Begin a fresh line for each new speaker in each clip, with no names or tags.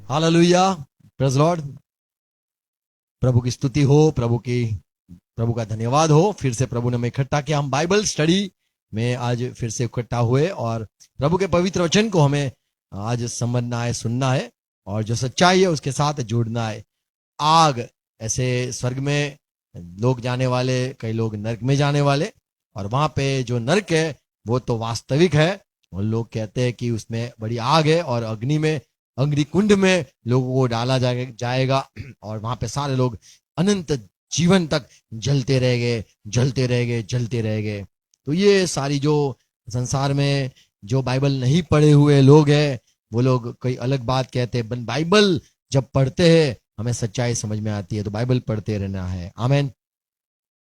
Hallelujah, praise Lord. प्रभु की स्तुति हो, प्रभु का धन्यवाद हो। फिर से प्रभु ने हमें इकट्ठा किया। हम बाइबल स्टडी में आज फिर से इकट्ठा हुए और प्रभु के पवित्र वचन को हमें आज समझना है, सुनना है और जो सच्चाई है उसके साथ जुड़ना है। आग, ऐसे स्वर्ग में लोग जाने वाले, कई लोग नरक में जाने वाले, और वहां पे जो नरक है वो तो वास्तविक है। और लोग कहते हैं कि उसमें बड़ी आग है और अग्नि कुंड में लोगों को डाला जाएगा और वहां पे सारे लोग अनंत जीवन तक जलते रहेंगे, जलते रहेंगे, जलते रहेंगे। तो ये सारी जो संसार में जो बाइबल नहीं पढ़े हुए लोग हैं वो लोग कोई अलग बात कहते हैं। बाइबल जब पढ़ते हैं हमें सच्चाई समझ में आती है, तो बाइबल पढ़ते रहना है। आमेन।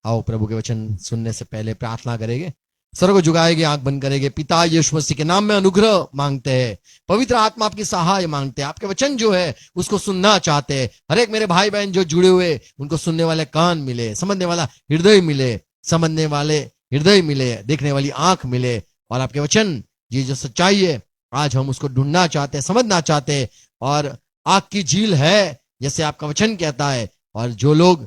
आओ प्रभु के वचन सुनने से पहले प्रार्थना करेंगे। सर को झुकाएंगे, आंख बंद करेंगे। पिता यीशु मसीह के नाम में अनुग्रह मांगते हैं, पवित्र आत्मा आपकी सहाय मांगते हैं। आपके वचन जो है उसको सुनना चाहते हैं। हर एक मेरे भाई बहन जो जुड़े हुए उनको सुनने वाले कान मिले, समझने वाला हृदय मिले, समझने वाले हृदय मिले, देखने वाली आंख मिले। और आपके वचन ये जो सच्चाई है आज हम उसको ढूंढना चाहते हैं, समझना चाहते हैं। और आग की झील है जैसे आपका वचन कहता है, और जो लोग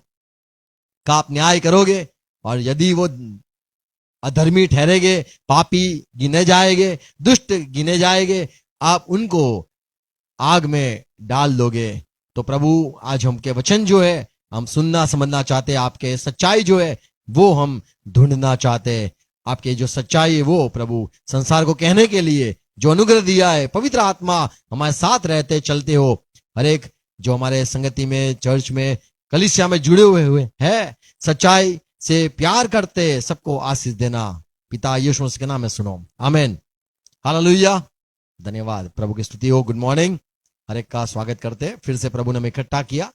का आप न्याय करोगे और यदि वो अधर्मी ठहरेंगे, पापी गिने जाएंगे, दुष्ट गिने जाएंगे, आप उनको आग में डाल दोगे। तो प्रभु आज हम के वचन जो है हम सुनना समझना चाहते हैं। आपके सच्चाई जो है वो हम ढूंढना चाहते हैं। आपके जो सच्चाई है वो प्रभु संसार को कहने के लिए जो अनुग्रह दिया है, पवित्र आत्मा हमारे साथ रहते चलते हो। हर एक जो हमारे संगति में, चर्च में, कलीसिया में जुड़े हुए है, सच्चाई से प्यार करते सबको आशीष देना। पिता यीशु मसीह के नाम में सुनो, आमेन। हालेलुया, धन्यवाद। प्रभु की स्तुति हो। गुड मॉर्निंग, हर एक का स्वागत करते। फिर से प्रभु ने हमें इकट्ठा किया।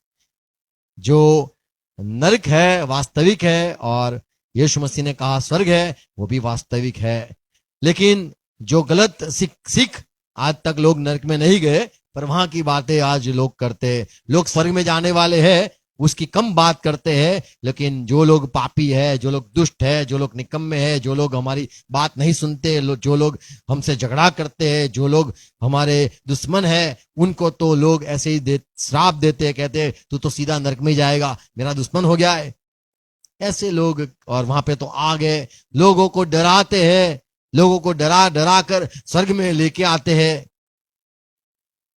जो नरक है वास्तविक है और यीशु मसीह ने कहा स्वर्ग है वो भी वास्तविक है। लेकिन जो गलत सिख आज तक लोग नरक में नहीं गए, पर वहां की बातें आज लोग करते। लोग स्वर्ग में जाने वाले हैं उसकी कम बात करते हैं, लेकिन जो लोग पापी है, जो लोग दुष्ट है, जो लोग निकम्मे है, जो लोग हमारी बात नहीं सुनते, जो लोग हमसे झगड़ा करते हैं, जो लोग हमारे दुश्मन है, उनको तो लोग ऐसे ही श्राप देते हैं, कहते हैं तू तो सीधा नरक में जाएगा, मेरा दुश्मन हो गया है। ऐसे लोग, और वहां पे तो आग है, लोगों को डराते हैं, लोगों को डरा डरा कर स्वर्ग में लेके आते हैं।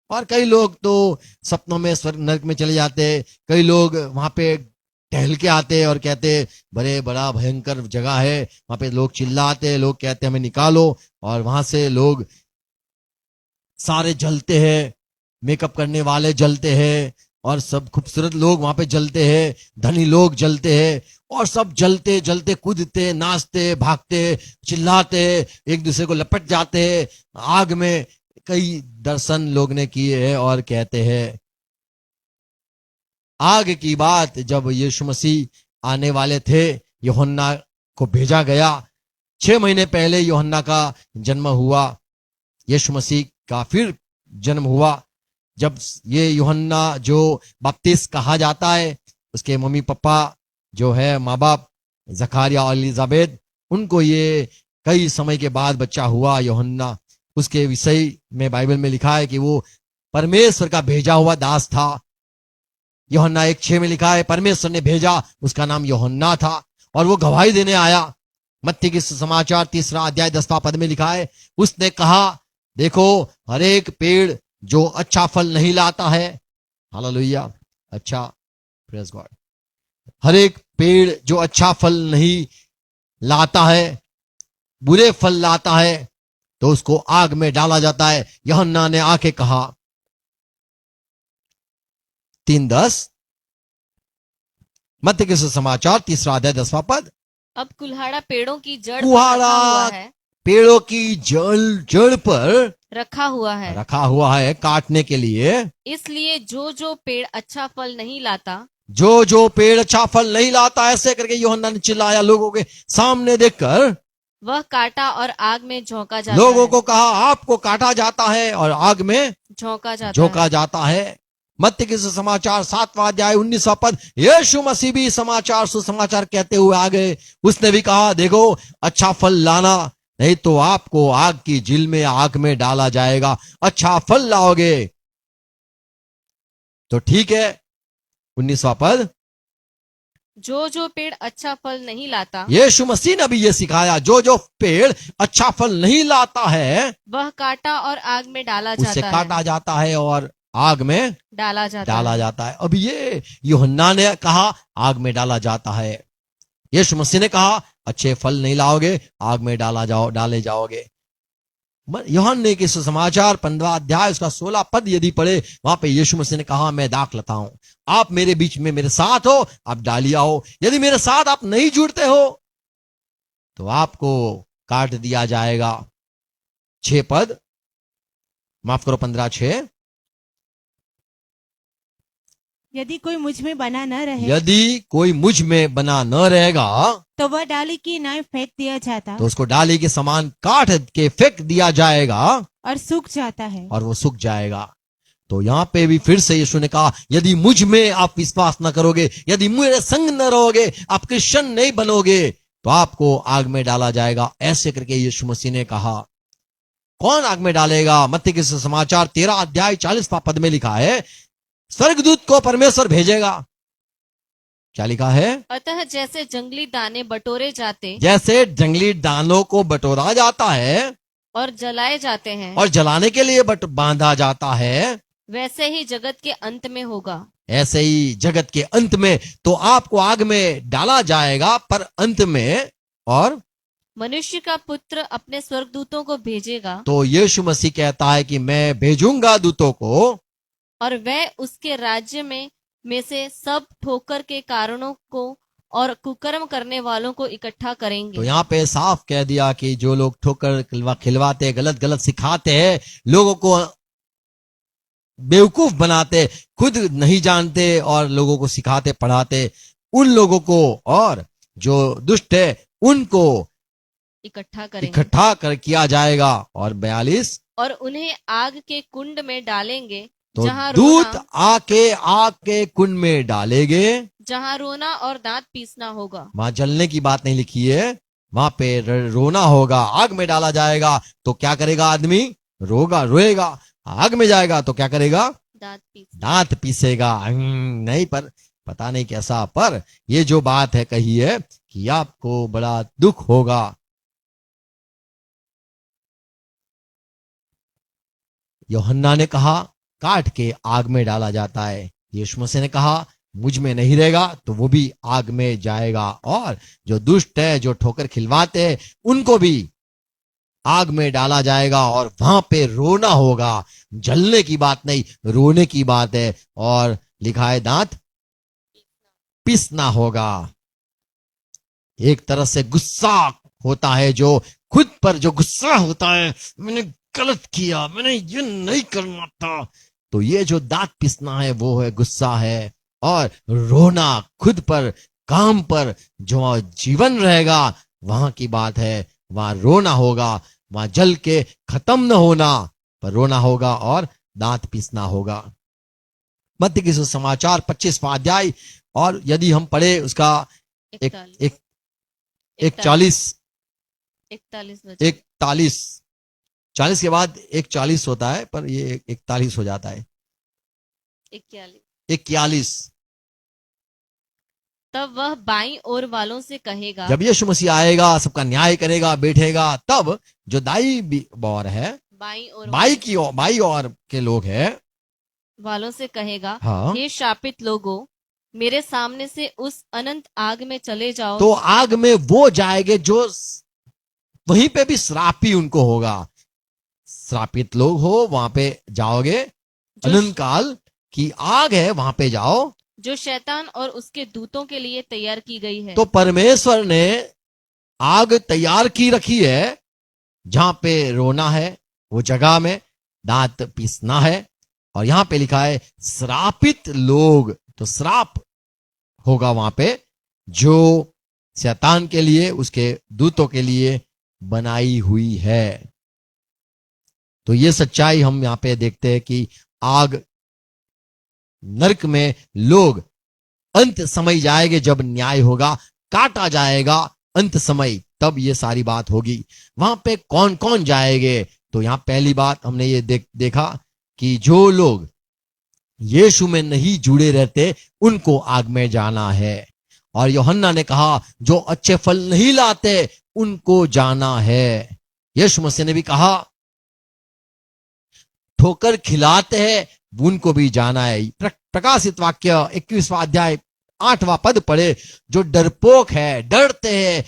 और कई लोग तो सपनों में स्वर्ग नरक में चले जाते हैं। कई लोग वहां पे टहल के आते हैं और कहते बड़े बड़ा भयंकर जगह है, वहां पे लोग चिल्लाते हैं, लोग कहते हैं हमें निकालो। और वहां से लोग सारे जलते हैं, मेकअप करने वाले जलते हैं और सब खूबसूरत लोग वहां पे जलते हैं, धनी लोग जलते हैं और सब जलते जलते कूदते, नाचते, भागते, चिल्लाते, एक दूसरे को लपट जाते हैं आग में। कई दर्शन लोग ने किए हैं और कहते हैं आग की बात जब यीशु मसीह आने वाले थे, यूहन्ना को भेजा गया। 6 महीने पहले यूहन्ना का जन्म हुआ, यीशु मसीह का फिर जन्म हुआ। जब ये यूहन्ना जो बपतिस्मा कहा जाता है, उसके मम्मी पापा जो है माँ बाप जकारिया और एलिजाबेथ, उनको ये कई समय के बाद बच्चा हुआ यूहन्ना। उसके विषय में बाइबल में लिखा है कि वो परमेश्वर का भेजा हुआ दास था। यूहन्ना 1:6 में लिखा है परमेश्वर ने भेजा, उसका नाम यूहन्ना था और वो गवाही देने आया। मत्ती की समाचार 3 अध्याय 10 पद में लिखा है, उसने कहा देखो हर एक पेड़ जो अच्छा फल नहीं लाता है, हालेलुया, अच्छा, प्रेज गॉड, हर एक पेड़ जो अच्छा फल नहीं लाता है, बुरे फल लाता है, तो उसको आग में डाला जाता है। यूहन्ना ने आके कहा 3:10 मत्ती के समाचार 3 अध्याय 10 पद।
अब कुल्हाड़ा पेड़ों की जड़
कुल्हाड़ा पेड़ों की जड़ पर
रखा हुआ
है काटने के लिए।
इसलिए जो जो पेड़ अच्छा फल नहीं लाता,
जो पेड़ अच्छा फल नहीं लाता, ऐसे करके यूहन्ना ने चिल्लाया लोगों के सामने देखकर,
वह काटा और आग में झोंका जाता
लोगों
है।
को कहा आपको काटा जाता है और आग में झोंका जाता है। मत्ती के समाचार 7वां अध्याय 19 पद। यीशु मसीह भी समाचार सुसमाचार कहते हुए आ गए। उसने भी कहा देखो अच्छा फल लाना, नहीं तो आपको आग की झील में, आग में डाला जाएगा। अच्छा फल लाओगे तो ठीक है, 19वां पद,
जो जो पेड़ अच्छा फल नहीं लाता
यीशु मसीह ने भी ये सिखाया, जो जो पेड़ अच्छा फल नहीं लाता है
वह काटा और आग में डाला
उससे
जाता
काटा
है
जाता है और आग में
डाला जाता
डाला
है।
जाता है। अब ये यूहन्ना ने कहा आग में डाला जाता है, यीशु मसीह ने कहा अच्छे फल नहीं लाओगे आग में डाले जाओगे। यूहन्ने के सुसमाचार 15 अध्याय उसका 16 पद यदि पढ़े, वहां पे यीशु मसीह ने कहा मैं दाख लता हूं, आप मेरे बीच में मेरे साथ हो, आप डालिया हो, यदि मेरे साथ आप नहीं जुड़ते हो तो आपको काट दिया जाएगा। 6 पद, माफ करो 15:6,
यदि कोई मुझ में बना न रहे
यदि कोई मुझ में बना न रहेगा
तो वह डाली की नाई फेंक दिया जाता
तो उसको डाली के समान काट के फेंक दिया जाएगा
और सूख जाता है।
और वो सूख जाएगा। तो यहाँ पे भी फिर से यीशु ने कहा यदि मुझ में आप विश्वास न करोगे, यदि मेरे संग न रहोगे, आप क्रिश्चियन नहीं बनोगे तो आपको आग में डाला जाएगा, ऐसे करके यीशु मसीह ने कहा। कौन आग में डालेगा? मत्ती के सुसमाचार 13 अध्याय 40वां पद में लिखा है स्वर्गदूत को परमेश्वर भेजेगा। क्या लिखा है?
अतः जैसे जंगली दाने बटोरे जाते
जैसे जंगली दानों को बटोरा जाता है
और जलाए जाते हैं
और जलाने के लिए बांधा जाता है,
वैसे ही जगत के अंत में होगा।
ऐसे ही जगत के अंत में तो आपको आग में डाला जाएगा, पर अंत में और
मनुष्य का पुत्र अपने स्वर्गदूतों को भेजेगा
तो यीशु मसीह कहता है कि मैं भेजूंगा दूतों को
और वह उसके राज्य में से सब ठोकर के कारणों को और कुकर्म करने वालों को इकट्ठा
तो
करेंगे।
यहाँ पे साफ कह दिया कि जो लोग ठोकर खिलवाते, गलत गलत सिखाते हैं, लोगों को बेवकूफ बनाते, खुद नहीं जानते और लोगों को सिखाते पढ़ाते, उन लोगों को और जो दुष्ट है उनको
इकट्ठा करेंगे
इकट्ठा कर किया जाएगा। और 42,
और उन्हें आग के कुंड में डालेंगे
तो
जहाँ
दूत
रोना
आके आग के कुंड में डालेंगे।
जहाँ रोना और दांत पीसना होगा।
वहां जलने की बात नहीं लिखी है, वहां पे रोना होगा। आग में डाला जाएगा तो क्या करेगा आदमी? रोएगा। आग में जाएगा तो क्या करेगा? दांत पीसेगा। नहीं, पर पता नहीं कैसा, पर ये जो बात है कही है कि आपको बड़ा दुख होगा। यूहन्ना ने कहा काट के आग में डाला जाता है, यीशु मसीह ने कहा मुझ में नहीं रहेगा तो वो भी आग में जाएगा। और जो दुष्ट है, जो ठोकर खिलवाते हैं, उनको भी आग में डाला जाएगा और वहां पे रोना होगा। जलने की बात नहीं, रोने की बात है। और लिखा है दांत पीसना होगा। एक तरह से गुस्सा होता है, जो खुद पर जो गुस्सा होता है, मैंने गलत किया, मैंने ये नहीं करना था, तो ये जो दांत पीसना है वो है गुस्सा है। और रोना खुद पर, काम पर जो जीवन रहेगा वहां की बात है, वहां रोना होगा, वहां जल के खत्म न होना पर रोना होगा और दांत पीसना होगा। मत्ती के सुसमाचार 25वां अध्याय, और यदि हम पढ़े उसका 41 40 के बाद 41 होता है, पर ये 41 हो जाता है। 41,
तब वह बाईं ओर वालों से कहेगा,
जब यीशु मसीह आएगा, सबका न्याय करेगा, बैठेगा, तब जो दाई ओर है, बाई ओर के लोग हैं
वालों से कहेगा,
हाँ,
हे शापित लोगों, मेरे सामने से उस अनंत आग में चले जाओ।
तो आग में वो जाएंगे जो वहीं पे भी श्रापी उनको होगा। श्रापित लोग हो, वहां पे जाओगे, अनंत काल की आग है, वहां पे जाओ,
जो शैतान और उसके दूतों के लिए तैयार की गई है।
तो परमेश्वर ने आग तैयार की रखी है, जहां पे रोना है वो जगह में दांत पीसना है। और यहां पे लिखा है श्रापित लोग, तो श्राप होगा वहां पे जो शैतान के लिए, उसके दूतों के लिए बनाई हुई है। तो ये सच्चाई हम यहां पे देखते हैं कि आग, नरक में लोग अंत समय जाएंगे, जब न्याय होगा, काटा जाएगा अंत समय, तब ये सारी बात होगी। वहां पे कौन कौन जाएंगे? तो यहां पहली बात हमने ये देखा कि जो लोग यीशु में नहीं जुड़े रहते उनको आग में जाना है। और यूहन्ना ने कहा जो अच्छे फल नहीं लाते उनको जाना है। यीशु मसीह ने भी कहा ठोकर खिलाते हैं उनको भी जाना है। प्रकाशित वाक्य 21वां अध्याय 8वां पद पढ़े। जो डरपोक है, डरते हैं,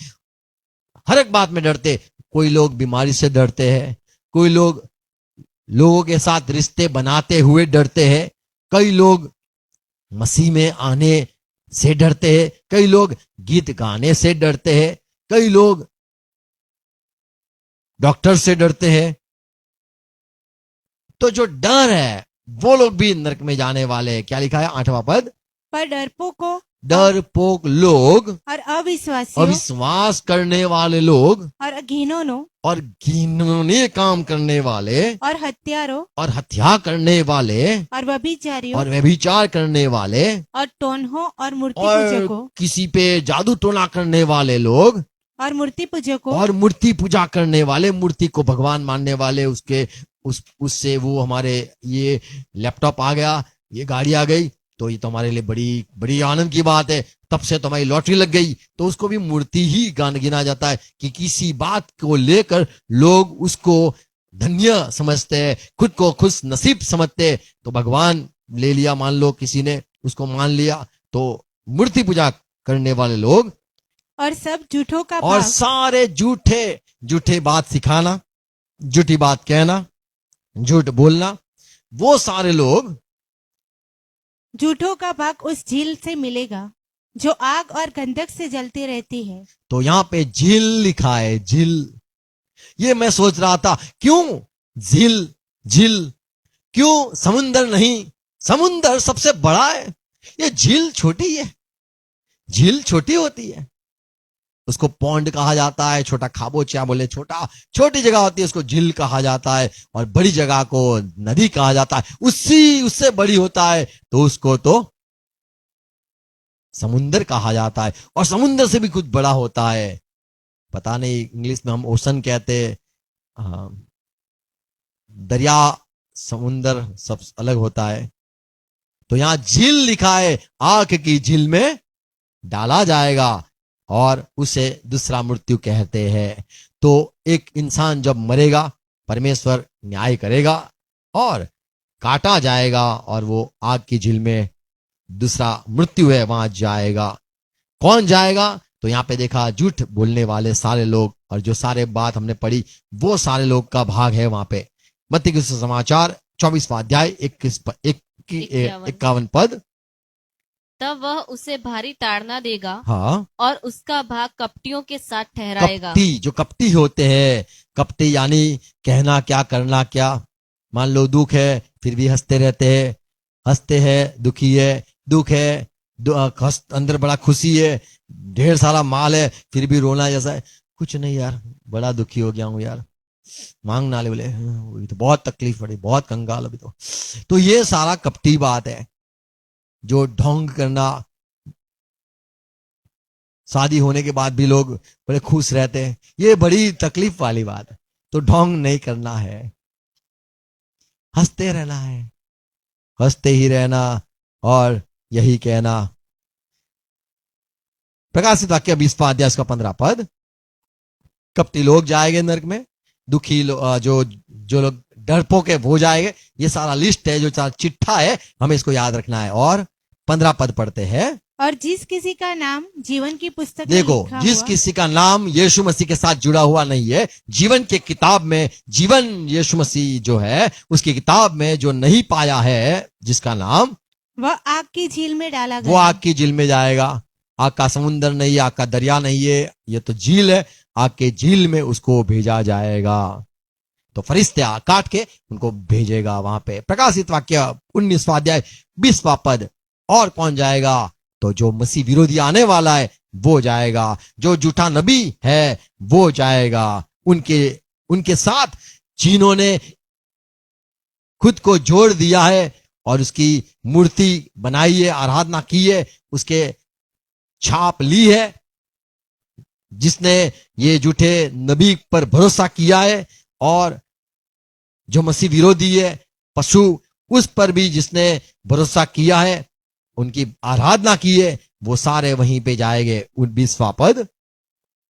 हर एक बात में डरते। कोई लोग बीमारी से डरते हैं, कोई लोग लोगों के साथ रिश्ते बनाते हुए डरते हैं, कई लोग मसीह में आने से डरते हैं, कई लोग गीत गाने से डरते हैं, कई लोग डॉक्टर से डरते हैं। तो जो डर है वो लोग भी नरक में जाने वाले हैं। क्या लिखा है 8वां पद?
पर डरपोकों
डरपोक लोग
और अविश्वासियों
अविश्वास करने वाले लोग
और घिनौनों
और घिनौने काम करने वाले
और हत्यारों
और हत्या करने वाले
और व्यभिचारियों
और व्यभिचार करने वाले
और टोन्हों और मूर्ति
और
पूजकों
किसी पे जादू टोना करने वाले लोग
और मूर्ति पूजकों
और मूर्ति पूजा करने वाले, मूर्ति को भगवान मानने वाले, उससे वो हमारे ये लैपटॉप आ गया, ये गाड़ी आ गई तो ये तो हमारे लिए बड़ी बड़ी आनंद की बात है। तब से तो हमारी लॉटरी लग गई, तो उसको भी मूर्ति ही गिना जाता है कि किसी बात को लेकर लोग उसको धन्य समझते हैं, खुद को खुश नसीब समझते हैं। तो भगवान ले लिया, मान लो किसी ने उसको मान लिया, तो मूर्ति पूजा करने वाले लोग
और सब झूठों का
और
भाग
सारे झूठे बात सिखाना, झूठी बात कहना, झूठ बोलना, वो सारे लोग
झूठों का भाग उस झील से मिलेगा जो आग और गंधक से जलती रहती है।
तो यहां पे झील लिखा है, झील। ये मैं सोच रहा था क्यों झील झील, क्यों समुंदर नहीं? समुंदर सबसे बड़ा है, ये झील छोटी है। झील छोटी होती है, उसको पौंड कहा जाता है, छोटा खाबोचिया बोले, छोटी जगह होती है उसको झील कहा जाता है, और बड़ी जगह को नदी कहा जाता है। उससे बड़ी होता है तो उसको तो समुंदर कहा जाता है, और समुंदर से भी कुछ बड़ा होता है, पता नहीं इंग्लिश में हम ओशन कहते हैं, दरिया समुंदर सब अलग होता है। तो यहां झील लिखा है, आग की झील में डाला जाएगा और उसे दूसरा मृत्यु कहते हैं। तो एक इंसान जब मरेगा परमेश्वर न्याय करेगा और काटा जाएगा और वो आग की झील में दूसरा मृत्यु है वहां जाएगा। कौन जाएगा? तो यहां पे देखा झूठ बोलने वाले सारे लोग, और जो सारे बात हमने पढ़ी वो सारे लोग का भाग है वहां पे। मत्ती के सुसमाचार 24वां अध्याय 51 पद।
तब वह उसे भारी ताड़ना देगा
हाँ,
और उसका भाग कपटियों के साथ ठहराएगा।
कपटी, जो कपटी होते हैं, कपटी यानी कहना क्या करना क्या। मान लो दुख है फिर भी हंसते रहते हैं, हंसते हैं दुखी है, दुख है अंदर बड़ा खुशी है, ढेर सारा माल है फिर भी रोना जैसा है, कुछ नहीं यार बड़ा दुखी हो गया हूं यार, मांग नाले बोले तो बहुत तकलीफ पड़ी, बहुत कंगाल अभी तो ये सारा कपटी बात है। जो ढोंग करना, शादी होने के बाद भी लोग बड़े खुश रहते हैं, ये बड़ी तकलीफ वाली बात है। तो ढोंग नहीं करना है, हंसते रहना है, हंसते ही रहना और यही कहना। प्रकाशित वाक्य 20वां अध्याय का 15 पद। कपटी लोग जाएंगे नरक में, दुखी जो लोग डरपोक है वो जाएंगे। ये सारा लिस्ट है, जो सारा चिट्ठा है, हमें इसको याद रखना है। और 15 पद पढ़ते हैं।
और जिस किसी का नाम जीवन की पुस्तक में
देखो,
लिखा
जिस
हुआ,
किसी का नाम यीशु मसीह के साथ जुड़ा हुआ नहीं है, जीवन के किताब में, जीवन यीशु मसीह जो है उसकी किताब में जो नहीं पाया है, जिसका नाम,
वह आग की झील में डाला
वो
गया।
आग की झील में जाएगा। आग का समुंदर नहीं है, आग का दरिया नहीं है, ये तो झील है। आग के झील में उसको भेजा जाएगा। तो फरिश्ते काट के उनको भेजेगा वहां पे। प्रकाशित वाक्य 19वां अध्याय 20वां पद। और कौन जाएगा? तो जो मसीह विरोधी आने वाला है वो जाएगा, जो झूठा नबी है वो जाएगा, उनके साथ जिन्होंने खुद को जोड़ दिया है और उसकी मूर्ति बनाई है, आराधना की है, उसके छाप ली है, जिसने ये झूठे नबी पर भरोसा किया है, और जो मसीह विरोधी है, पशु उस पर भी जिसने भरोसा किया है, उनकी आराधना की है, वो सारे वहीं पे जाएंगे। 20वां पद,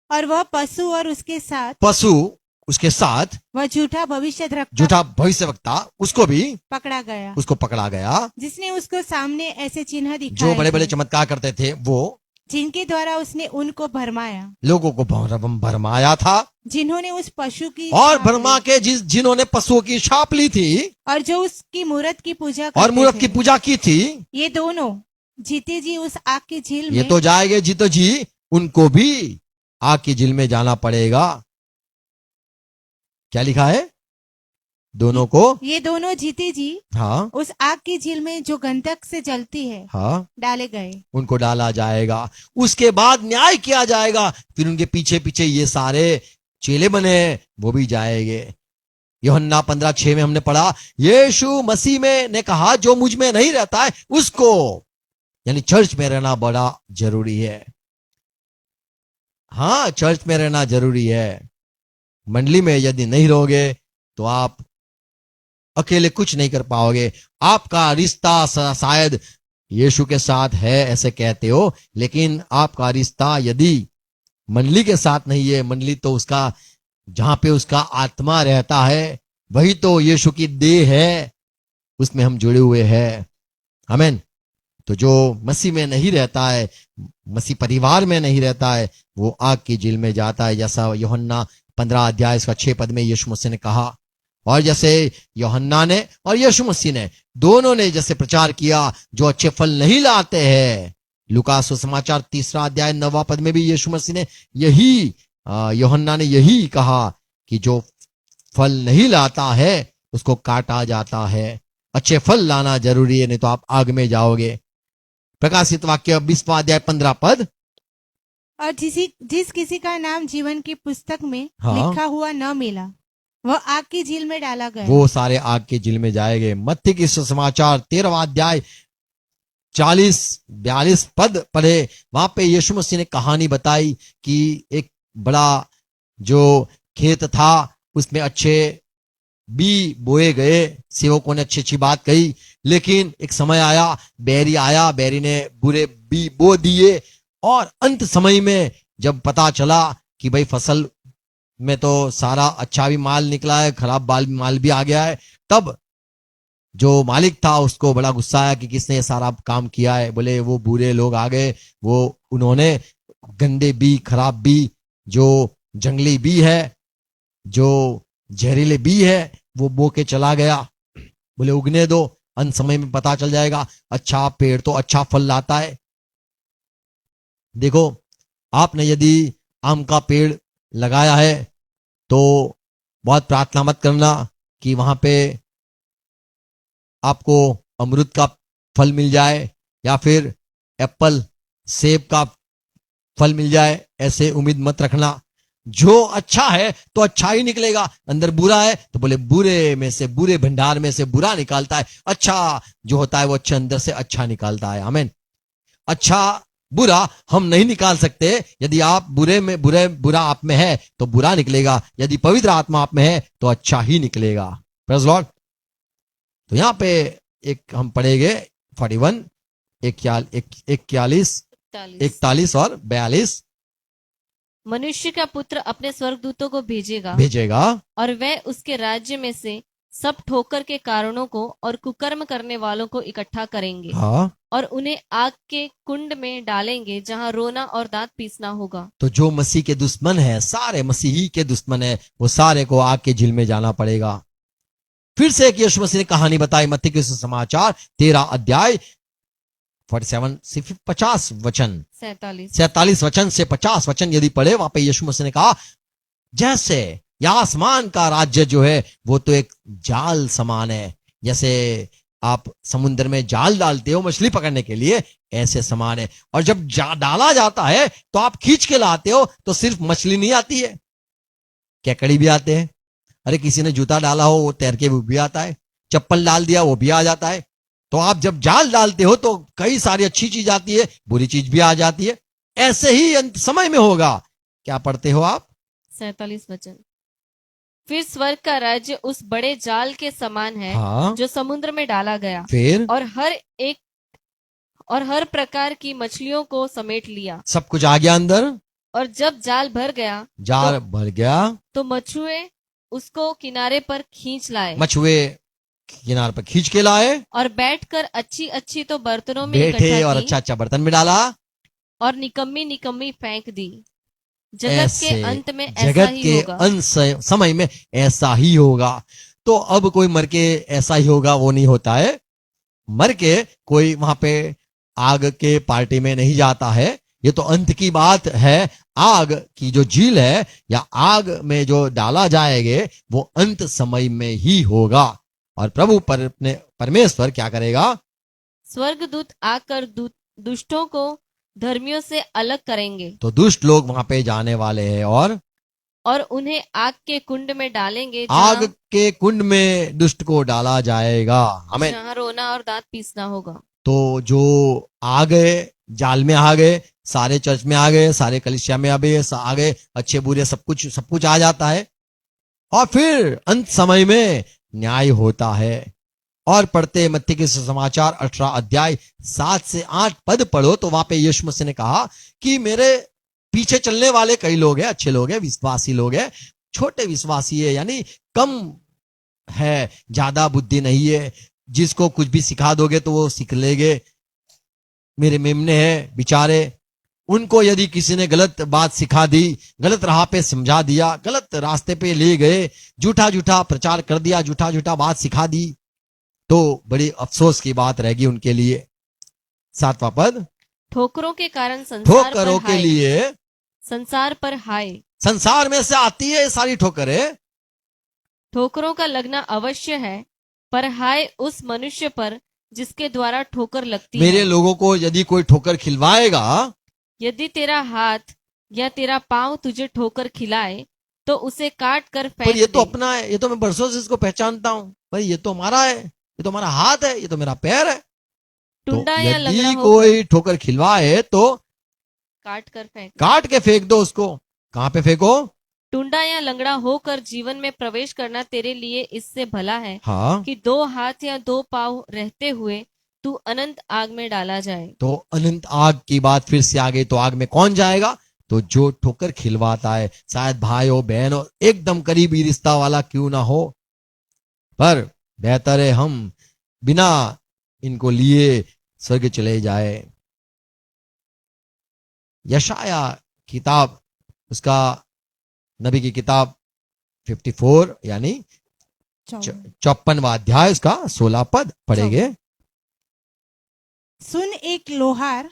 और वह पशु और उसके साथ
पशु उसके साथ
वह झूठा भविष्यद्वक्ता
झूठा भविष्यवक्ता उसको भी
पकड़ा गया,
उसको पकड़ा गया,
जिसने उसको सामने ऐसे चिन्ह
जो
दिखाए
बड़े बड़े
थे,
चमत्कार करते थे, वो
जिनके द्वारा उसने उनको भरमाया,
लोगों को भरमाया था,
जिन्होंने उस पशु की
और
छाप
भरमा
ली,
के जिन्होंने पशुओं की छाप ली थी
और जो उसकी मूरत की पूजा
और
करते
मूरत
थे,
की पूजा की थी,
ये दोनों जीते जी उस आग की झील
ये
में
तो जाएंगे जीतो जी, उनको भी आग की झील में जाना पड़ेगा। क्या लिखा है? दोनों को,
ये दोनों जीते जी
हाँ
उस आग की झील में जो गंधक से जलती है
हाँ,
डाले गए।
उनको डाला जाएगा। उसके बाद न्याय किया जाएगा। फिर उनके पीछे पीछे ये सारे चेले बने, वो भी जाएंगे। यूहन्ना 15:6 में हमने पढ़ा, यीशु मसीह में ने कहा, जो मुझ में नहीं रहता है उसको, यानी चर्च में रहना बड़ा जरूरी है। हाँ, चर्च में रहना जरूरी है। मंडली में यदि नहीं रहोगे तो आप अकेले कुछ नहीं कर पाओगे। आपका रिश्ता शायद यीशु के साथ है ऐसे कहते हो, लेकिन आपका रिश्ता यदि मंडली के साथ नहीं है, मंडली तो उसका, जहां पे उसका आत्मा रहता है, वही तो यीशु की देह है, उसमें हम जुड़े हुए हैं। आमीन। तो जो मसीह में नहीं रहता है, मसीह परिवार में नहीं रहता है, वो आग की झील में जाता है, जैसा यूहन्ना 15:6 में यीशु मसीह ने कहा। और जैसे यूहन्ना ने और यीशु मसीह ने दोनों ने जैसे प्रचार किया, जो अच्छे फल नहीं लाते हैं, लूका सुसमाचार 3:9 में भी यीशु मसीह ने यही, यूहन्ना ने यही कहा कि जो फल नहीं लाता है उसको काटा जाता है। अच्छे फल लाना जरूरी है, नहीं तो आप आग में जाओगे। प्रकाशित वाक्य 20:15।
और जिस किसी का नाम जीवन की पुस्तक में
हाँ।
लिखा हुआ न मिला, वह आग की झील में डाला गया।
वो सारे आग की झील में जाएंगे। मत्ती की सुसमाचार 13 40-42 पढ़े, वहां पे यीशु मसीह ने कहानी बताई कि एक बड़ा जो खेत था, उसमें अच्छे बी बोए गए, सेवकों ने अच्छी अच्छी बात कही, लेकिन एक समय आया, बैरी आया, बैरी ने बुरे बी बो दिए, और अंत समय में जब पता चला कि भाई फसल में तो सारा अच्छा भी माल निकला है, खराब माल भी आ गया है, तब जो मालिक था उसको बड़ा गुस्सा आया कि किसने ये सारा काम किया है। बोले वो बुरे लोग आ गए, वो उन्होंने गंदे बी, खराब बी, जो जंगली बी है, जो जहरीले बी है, वो बो के चला गया। बोले उगने दो, अंत समय में पता चल जाएगा। अच्छा पेड़ तो अच्छा फल लाता है। देखो, आपने यदि आम का पेड़ लगाया है तो बहुत प्रार्थना मत करना कि वहां पे आपको अमरूद का फल मिल जाए या फिर एप्पल, सेब का फल मिल जाए, ऐसे उम्मीद मत रखना। जो अच्छा है तो अच्छा ही निकलेगा, अंदर बुरा है तो बोले बुरे में से, बुरे भंडार में से बुरा निकालता है। अच्छा जो होता है वो अच्छे अंदर से अच्छा निकालता है। आमीन। अच्छा बुरा हम नहीं निकाल सकते। यदि आप बुरा आप में है तो बुरा निकलेगा, यदि पवित्र आत्मा आप में है तो अच्छा ही निकलेगा। Praise Lord. तो यहां पे एक हम पढ़ेंगे 41, 41, 41 और 42।
मनुष्य का पुत्र अपने स्वर्गदूतों को
भेजेगा
और वह उसके राज्य में से सब ठोकर के कारणों को और कुकर्म करने वालों को इकट्ठा करेंगे।
हाँ।
और उन्हें आग के कुंड में डालेंगे, जहां रोना और दांत पीसना होगा।
तो जो मसीह के दुश्मन है, सारे मसीही के दुश्मन है, वो सारे को आग के झील में जाना पड़ेगा। फिर से एक यीशु मसीह ने कहानी बताई, मत्ती के सुसमाचार 13 47 से 50 वचन, 47 वचन से 50 वचन यदि पढ़े, वहां पे यीशु मसीह ने कहा, जैसे या आसमान का राज्य जो है वो तो एक जाल समान है। जैसे आप समुद्र में जाल डालते हो मछली पकड़ने के लिए, ऐसे समान है। और जब डाला जाता है तो आप खींच के लाते हो तो सिर्फ मछली नहीं आती है, केकड़ी भी आते हैं। अरे किसी ने जूता डाला हो वो तैर के वो भी आता है, चप्पल डाल दिया वो भी आ जाता है। तो आप जब जाल डालते हो तो कई सारी अच्छी चीज आती है, बुरी चीज भी आ जाती है। ऐसे ही अंत समय में होगा। क्या पढ़ते हो आप?
47 वचन। फिर स्वर्ग का राज्य उस बड़े जाल के समान है
हाँ,
जो समुद्र में डाला गया
फिर
और हर प्रकार की मछलियों को समेट लिया।
सब कुछ आ गया अंदर,
और जब जाल भर गया
जाल भर गया,
तो मछुए उसको किनारे पर खींच लाए
मछुए किनार पर खींच के लाए,
और बैठकर अच्छी अच्छी तो बर्तनों में
बैठे
इकट्ठा
और
की
अच्छा अच्छा बर्तन में डाला।
और निकम्मी निकम्मी फेंक दी। जगत के
ऐसे
अंत में ऐसा
जगत
ही
के
होगा।
अंत समय में ऐसा ही होगा। तो अब कोई मर के ऐसा ही होगा वो नहीं होता है। मर के कोई वहां पे आग के पार्टी में नहीं जाता है। ये तो अंत की बात है। आग की जो झील है या आग में जो डाला जाएगा वो अंत समय में ही होगा। और प्रभु परमेश्वर क्या करेगा?
स्वर्गदूत आकर दुष्टों को धर्मियों से अलग करेंगे
तो दुष्ट लोग वहां पे जाने वाले हैं
और उन्हें आग के कुंड में डालेंगे
आग के कुंड में दुष्ट को डाला जाएगा। हमें
जहाँ रोना और दांत पीसना होगा।
तो जो आ गए, जाल में आ गए, सारे चर्च में आ गए, सारे कलीसिया में आ गए, अच्छे बुरे सब कुछ आ जाता है। और फिर अंत समय में न्याय होता है। और पढ़ते मत्ती के समाचार 18 अध्याय 7 से 8 पद पढ़ो तो वहां पे यीशु मसीह ने कहा कि मेरे पीछे चलने वाले कई लोग हैं, अच्छे लोग हैं, विश्वासी लोग हैं, छोटे विश्वासी है, यानी कम है, ज्यादा बुद्धि नहीं है, जिसको कुछ भी सिखा दोगे तो वो सीख लेंगे। मेरे मेमने हैं बेचारे, उनको यदि किसी ने गलत बात सिखा दी, गलत राह पे समझा दिया, गलत रास्ते पे ले गए, झूठा झूठा प्रचार कर दिया, झूठा झूठा बात सिखा दी, तो बड़ी अफसोस की बात रहेगी उनके लिए। 7वां पद,
ठोकरों के कारण
ठोकरों के लिए
संसार पर हाय।
संसार में से आती है सारी ठोकरें।
ठोकरों का लगना अवश्य है, पर हाय उस मनुष्य पर जिसके द्वारा ठोकर लगती
मेरे
है।
लोगों को यदि कोई ठोकर खिलवाएगा,
यदि तेरा हाथ या तेरा पांव तुझे ठोकर खिलाए तो उसे काट कर
पर
फेंक
ये तो
दे।
अपना है, ये तो मैं बरसों से इसको पहचानता हूं, भाई ये तो हमारा है, ये तो हमारा हाथ है, ये तो मेरा पैर है। तो
टुंडा या लंगड़ा
यदि
होकर
कोई ठोकर खिलवाए तो
काट
के फेंक दो उसको। कहां पे फेंको?
टुंडा या लंगड़ा होकर जीवन में प्रवेश करना तेरे लिए इससे भला है
हाँ,
कि 2 हाथ या 2 पांव रहते हुए तू अनंत आग में डाला जाए।
तो अनंत आग की बात फिर से आ गई। तो आग में कौन जाएगा? तो जो ठोकर खिलवाता है, शायद भाई हो, बहन हो, एकदम करीबी रिश्ता वाला क्यों ना हो, पर बेहतर है हम बिना इनको लिए स्वर्ग चले जाए। यशाया किताब, उसका नबी की किताब 54 यानी 54वां अध्याय, उसका 16 पद पढ़ेंगे।
सुन, एक लोहार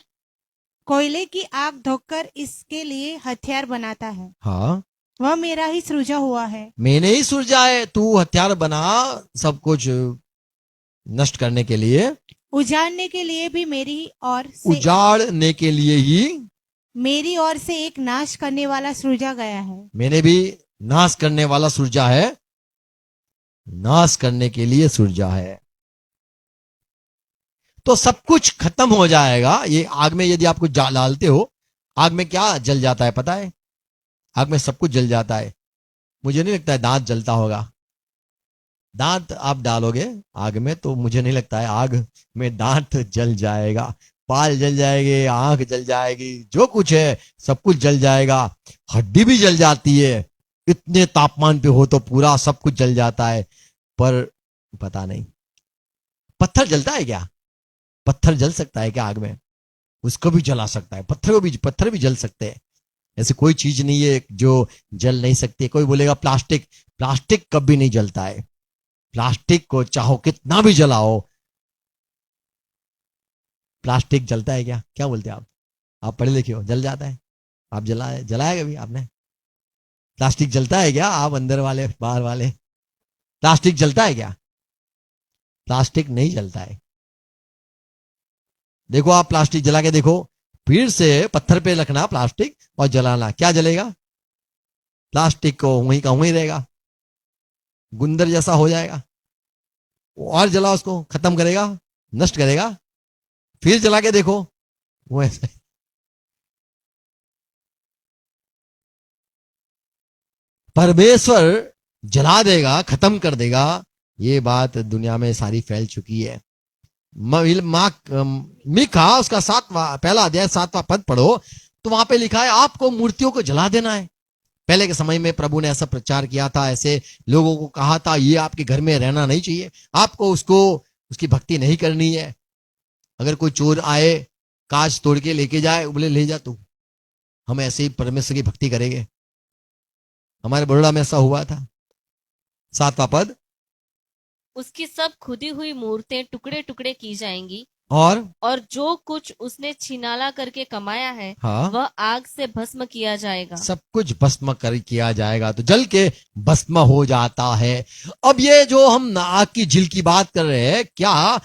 कोयले की आग धोकर इसके लिए हथियार बनाता है।
हाँ,
वह मेरा ही सृजा हुआ है।
मैंने ही सुलझा है। तू हथियार बना सब कुछ नष्ट करने के लिए,
उजाड़ने के लिए भी
उजाड़ने के लिए ही
मेरी ओर से एक नाश करने वाला सृजा गया है।
मैंने भी नाश करने वाला सुलझा है, नाश करने के लिए सुलझा है। तो सब कुछ खत्म हो जाएगा। ये आग में यदि आप कुछ डालते हो, आग में क्या जल जाता है पता है? आग में सब कुछ जल जाता है। मुझे नहीं लगता है दांत जलता होगा। दांत आप डालोगे आग में तो मुझे नहीं लगता है आग में दांत जल जाएगा। बाल जल जाएंगे, आंख जल जाएगी, जो कुछ है सब कुछ जल जाएगा। हड्डी भी जल जाती है, इतने तापमान पे हो तो पूरा सब कुछ जल जाता है। पर पता नहीं पत्थर जलता है क्या? पत्थर जल सकता है क्या आग में? उसको भी जला सकता है, पत्थर भी जल सकते हैं। ऐसी कोई चीज नहीं है जो जल नहीं सकती। कोई बोलेगा प्लास्टिक, प्लास्टिक कभी नहीं जलता है। प्लास्टिक को चाहो कितना भी जलाओ, प्लास्टिक जलता है क्या? क्या बोलते हैं आप पढ़े लिखे हो, जल जाता है। आप जलाया कभी आपने? प्लास्टिक जलता है क्या? आप अंदर वाले बाहर वाले, प्लास्टिक जलता है क्या? प्लास्टिक नहीं जलता है। देखो आप प्लास्टिक जला के देखो, फिर से पत्थर पे रखना प्लास्टिक और जलाना, क्या जलेगा? प्लास्टिक को वहीं का वहीं रहेगा, गुंदर जैसा हो जाएगा। और जला उसको खत्म करेगा, नष्ट करेगा, फिर जला के देखो वो ऐसे। परमेश्वर जला देगा, खत्म कर देगा, ये बात दुनिया में सारी फैल चुकी है। मीका उसका पहला अध्याय 7वां पद पढ़ो तो वहां पे लिखा है आपको मूर्तियों को जला देना है। पहले के समय में प्रभु ने ऐसा प्रचार किया था, ऐसे लोगों को कहा था ये आपके घर में रहना नहीं चाहिए, आपको उसकी भक्ति नहीं करनी है। अगर कोई चोर आए कांच तोड़ के लेके जाए, बोले ले जा तू, हम ऐसे ही परमेश्वर की भक्ति करेंगे। हमारे बड़ोड़ा में ऐसा हुआ था। 7वां पद,
उसकी सब खुदी हुई मूर्तें टुकड़े टुकड़े की जाएंगी और जो कुछ उसने छिनाला करके कमाया है
हाँ,
वह आग से भस्म किया जाएगा।
सब कुछ भस्म किया जाएगा, तो जल के भस्म हो जाता है। अब ये जो हम आग की झील की बात कर रहे हैं, क्या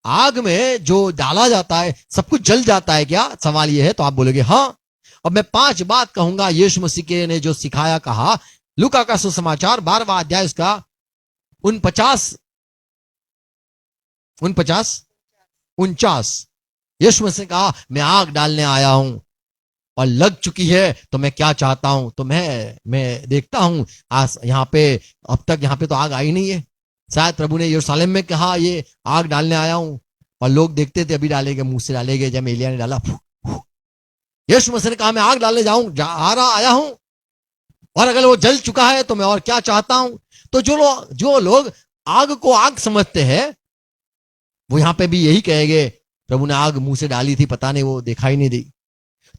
आग में जो डाला जाता है सब कुछ जल जाता है क्या? सवाल ये है। तो आप बोलोगे हाँ। अब मैं 5 बात कहूंगा यीशु मसीह के ने जो सिखाया, कहा। लूका का सुसमाचार 12वां अध्याय उसका 49 यीशु मसीह ने कहा मैं आग डालने आया हूं और लग चुकी है, तो मैं क्या चाहता हूं, तो मैं देखता हूं आज यहाँ पे, अब तक यहाँ पे तो आग आई नहीं है। शायद प्रभु ने यरूशलेम में कहा ये आग डालने आया हूं, और लोग देखते थे अभी डालेंगे, मुंह से डालेंगे। जब एलिया ने डाला, यीशु मसीह ने कहा मैं आग डालने आया हूं, और अगर वो जल चुका है तो मैं और क्या चाहता हूं। तो जो लोग आग को आग समझते हैं, वो यहां पे भी यही कहेंगे प्रभु ने आग मुंह से डाली थी, पता नहीं वो दिखाई नहीं दी।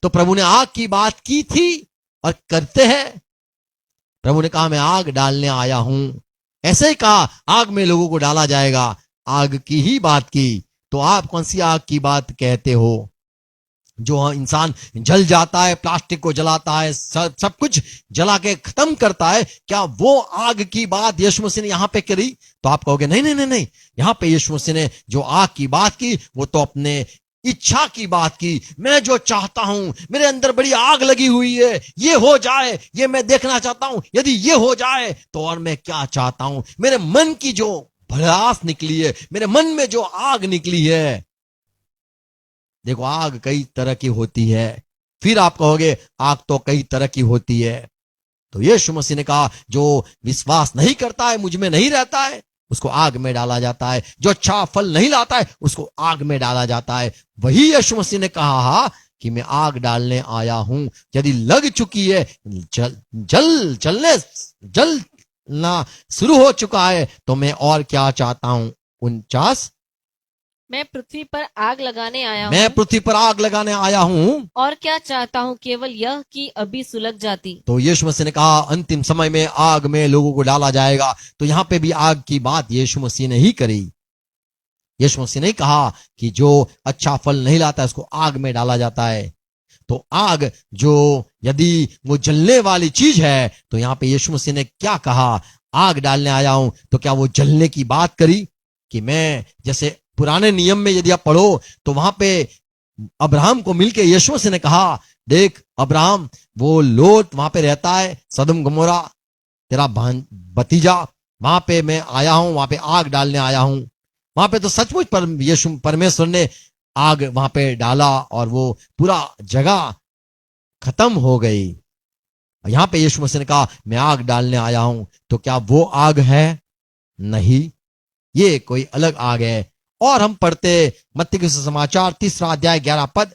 तो प्रभु ने आग की बात की थी और करते हैं। प्रभु ने कहा मैं आग डालने आया हूं, ऐसे ही कहा आग में लोगों को डाला जाएगा, आग की ही बात की। तो आप कौन सी आग की बात कहते हो? जो इंसान जल जाता है, प्लास्टिक को जलाता है, सब कुछ जला के खत्म करता है, क्या वो आग की बात यीशु मसीह ने यहां पे करी? तो आप कहोगे नहीं, यहां पे यीशु मसीह ने जो आग की बात की वो तो अपने इच्छा की बात की। मैं जो चाहता हूं, मेरे अंदर बड़ी आग लगी हुई है, ये हो जाए, ये मैं देखना चाहता हूं। यदि ये हो जाए तो और मैं क्या चाहता हूं, मेरे मन की जो भड़ास निकली है, मेरे मन में जो आग निकली है। देखो आग कई तरह की होती है। फिर आप कहोगे आग तो कई तरह की होती है। तो यीशु मसीह ने कहा जो विश्वास नहीं करता है, मुझ में नहीं रहता है, उसको आग में डाला जाता है। जो अच्छा फल नहीं लाता है उसको आग में डाला जाता है। वही यीशु मसीह ने कहा कि मैं आग डालने आया हूं। यदि लग चुकी है, जलना शुरू हो चुका है, तो मैं और क्या चाहता हूं। 49,
मैं पृथ्वी पर आग लगाने आया
मैं
हूँ
पृथ्वी पर आग लगाने आया हूं।
और क्या चाहता हूँ केवल यह कि अभी सुलग जाती।
तो यीशु मसीह ने कहा अंतिम समय में आग में लोगों को डाला जाएगा। तो यहां पे भी आग की बात यीशु मसीह ने ही करी। यीशु मसीह ने कहा कि जो अच्छा फल नहीं लाता है उसको आग में डाला जाता है। तो आग जो यदि वो जलने वाली चीज है, तो यहां पे यीशु मसीह ने क्या कहा, आग डालने आया हूं। तो क्या वो जलने की बात करी? कि मैं जैसे पुराने नियम में यदि आप पढ़ो तो वहां पे अब्राहम को मिलके यीशु मसीह ने कहा देख अब्राहम, वो लोट वहां पे रहता है, सदम गमोरा तेरा भतीजा, वहां पे मैं आया हूं, वहां पे आग डालने आया हूं। वहां पे तो सचमुच परमेश्वर ने आग वहां पे डाला और वो पूरा जगह खत्म हो गई। यहां पे यीशु मसीह ने कहा मैं आग डालने आया हूं। तो क्या वो आग है? नहीं, ये कोई अलग आग है। और हम पढ़ते मत्ती के सुसमाचार 3 अध्याय 11 पद,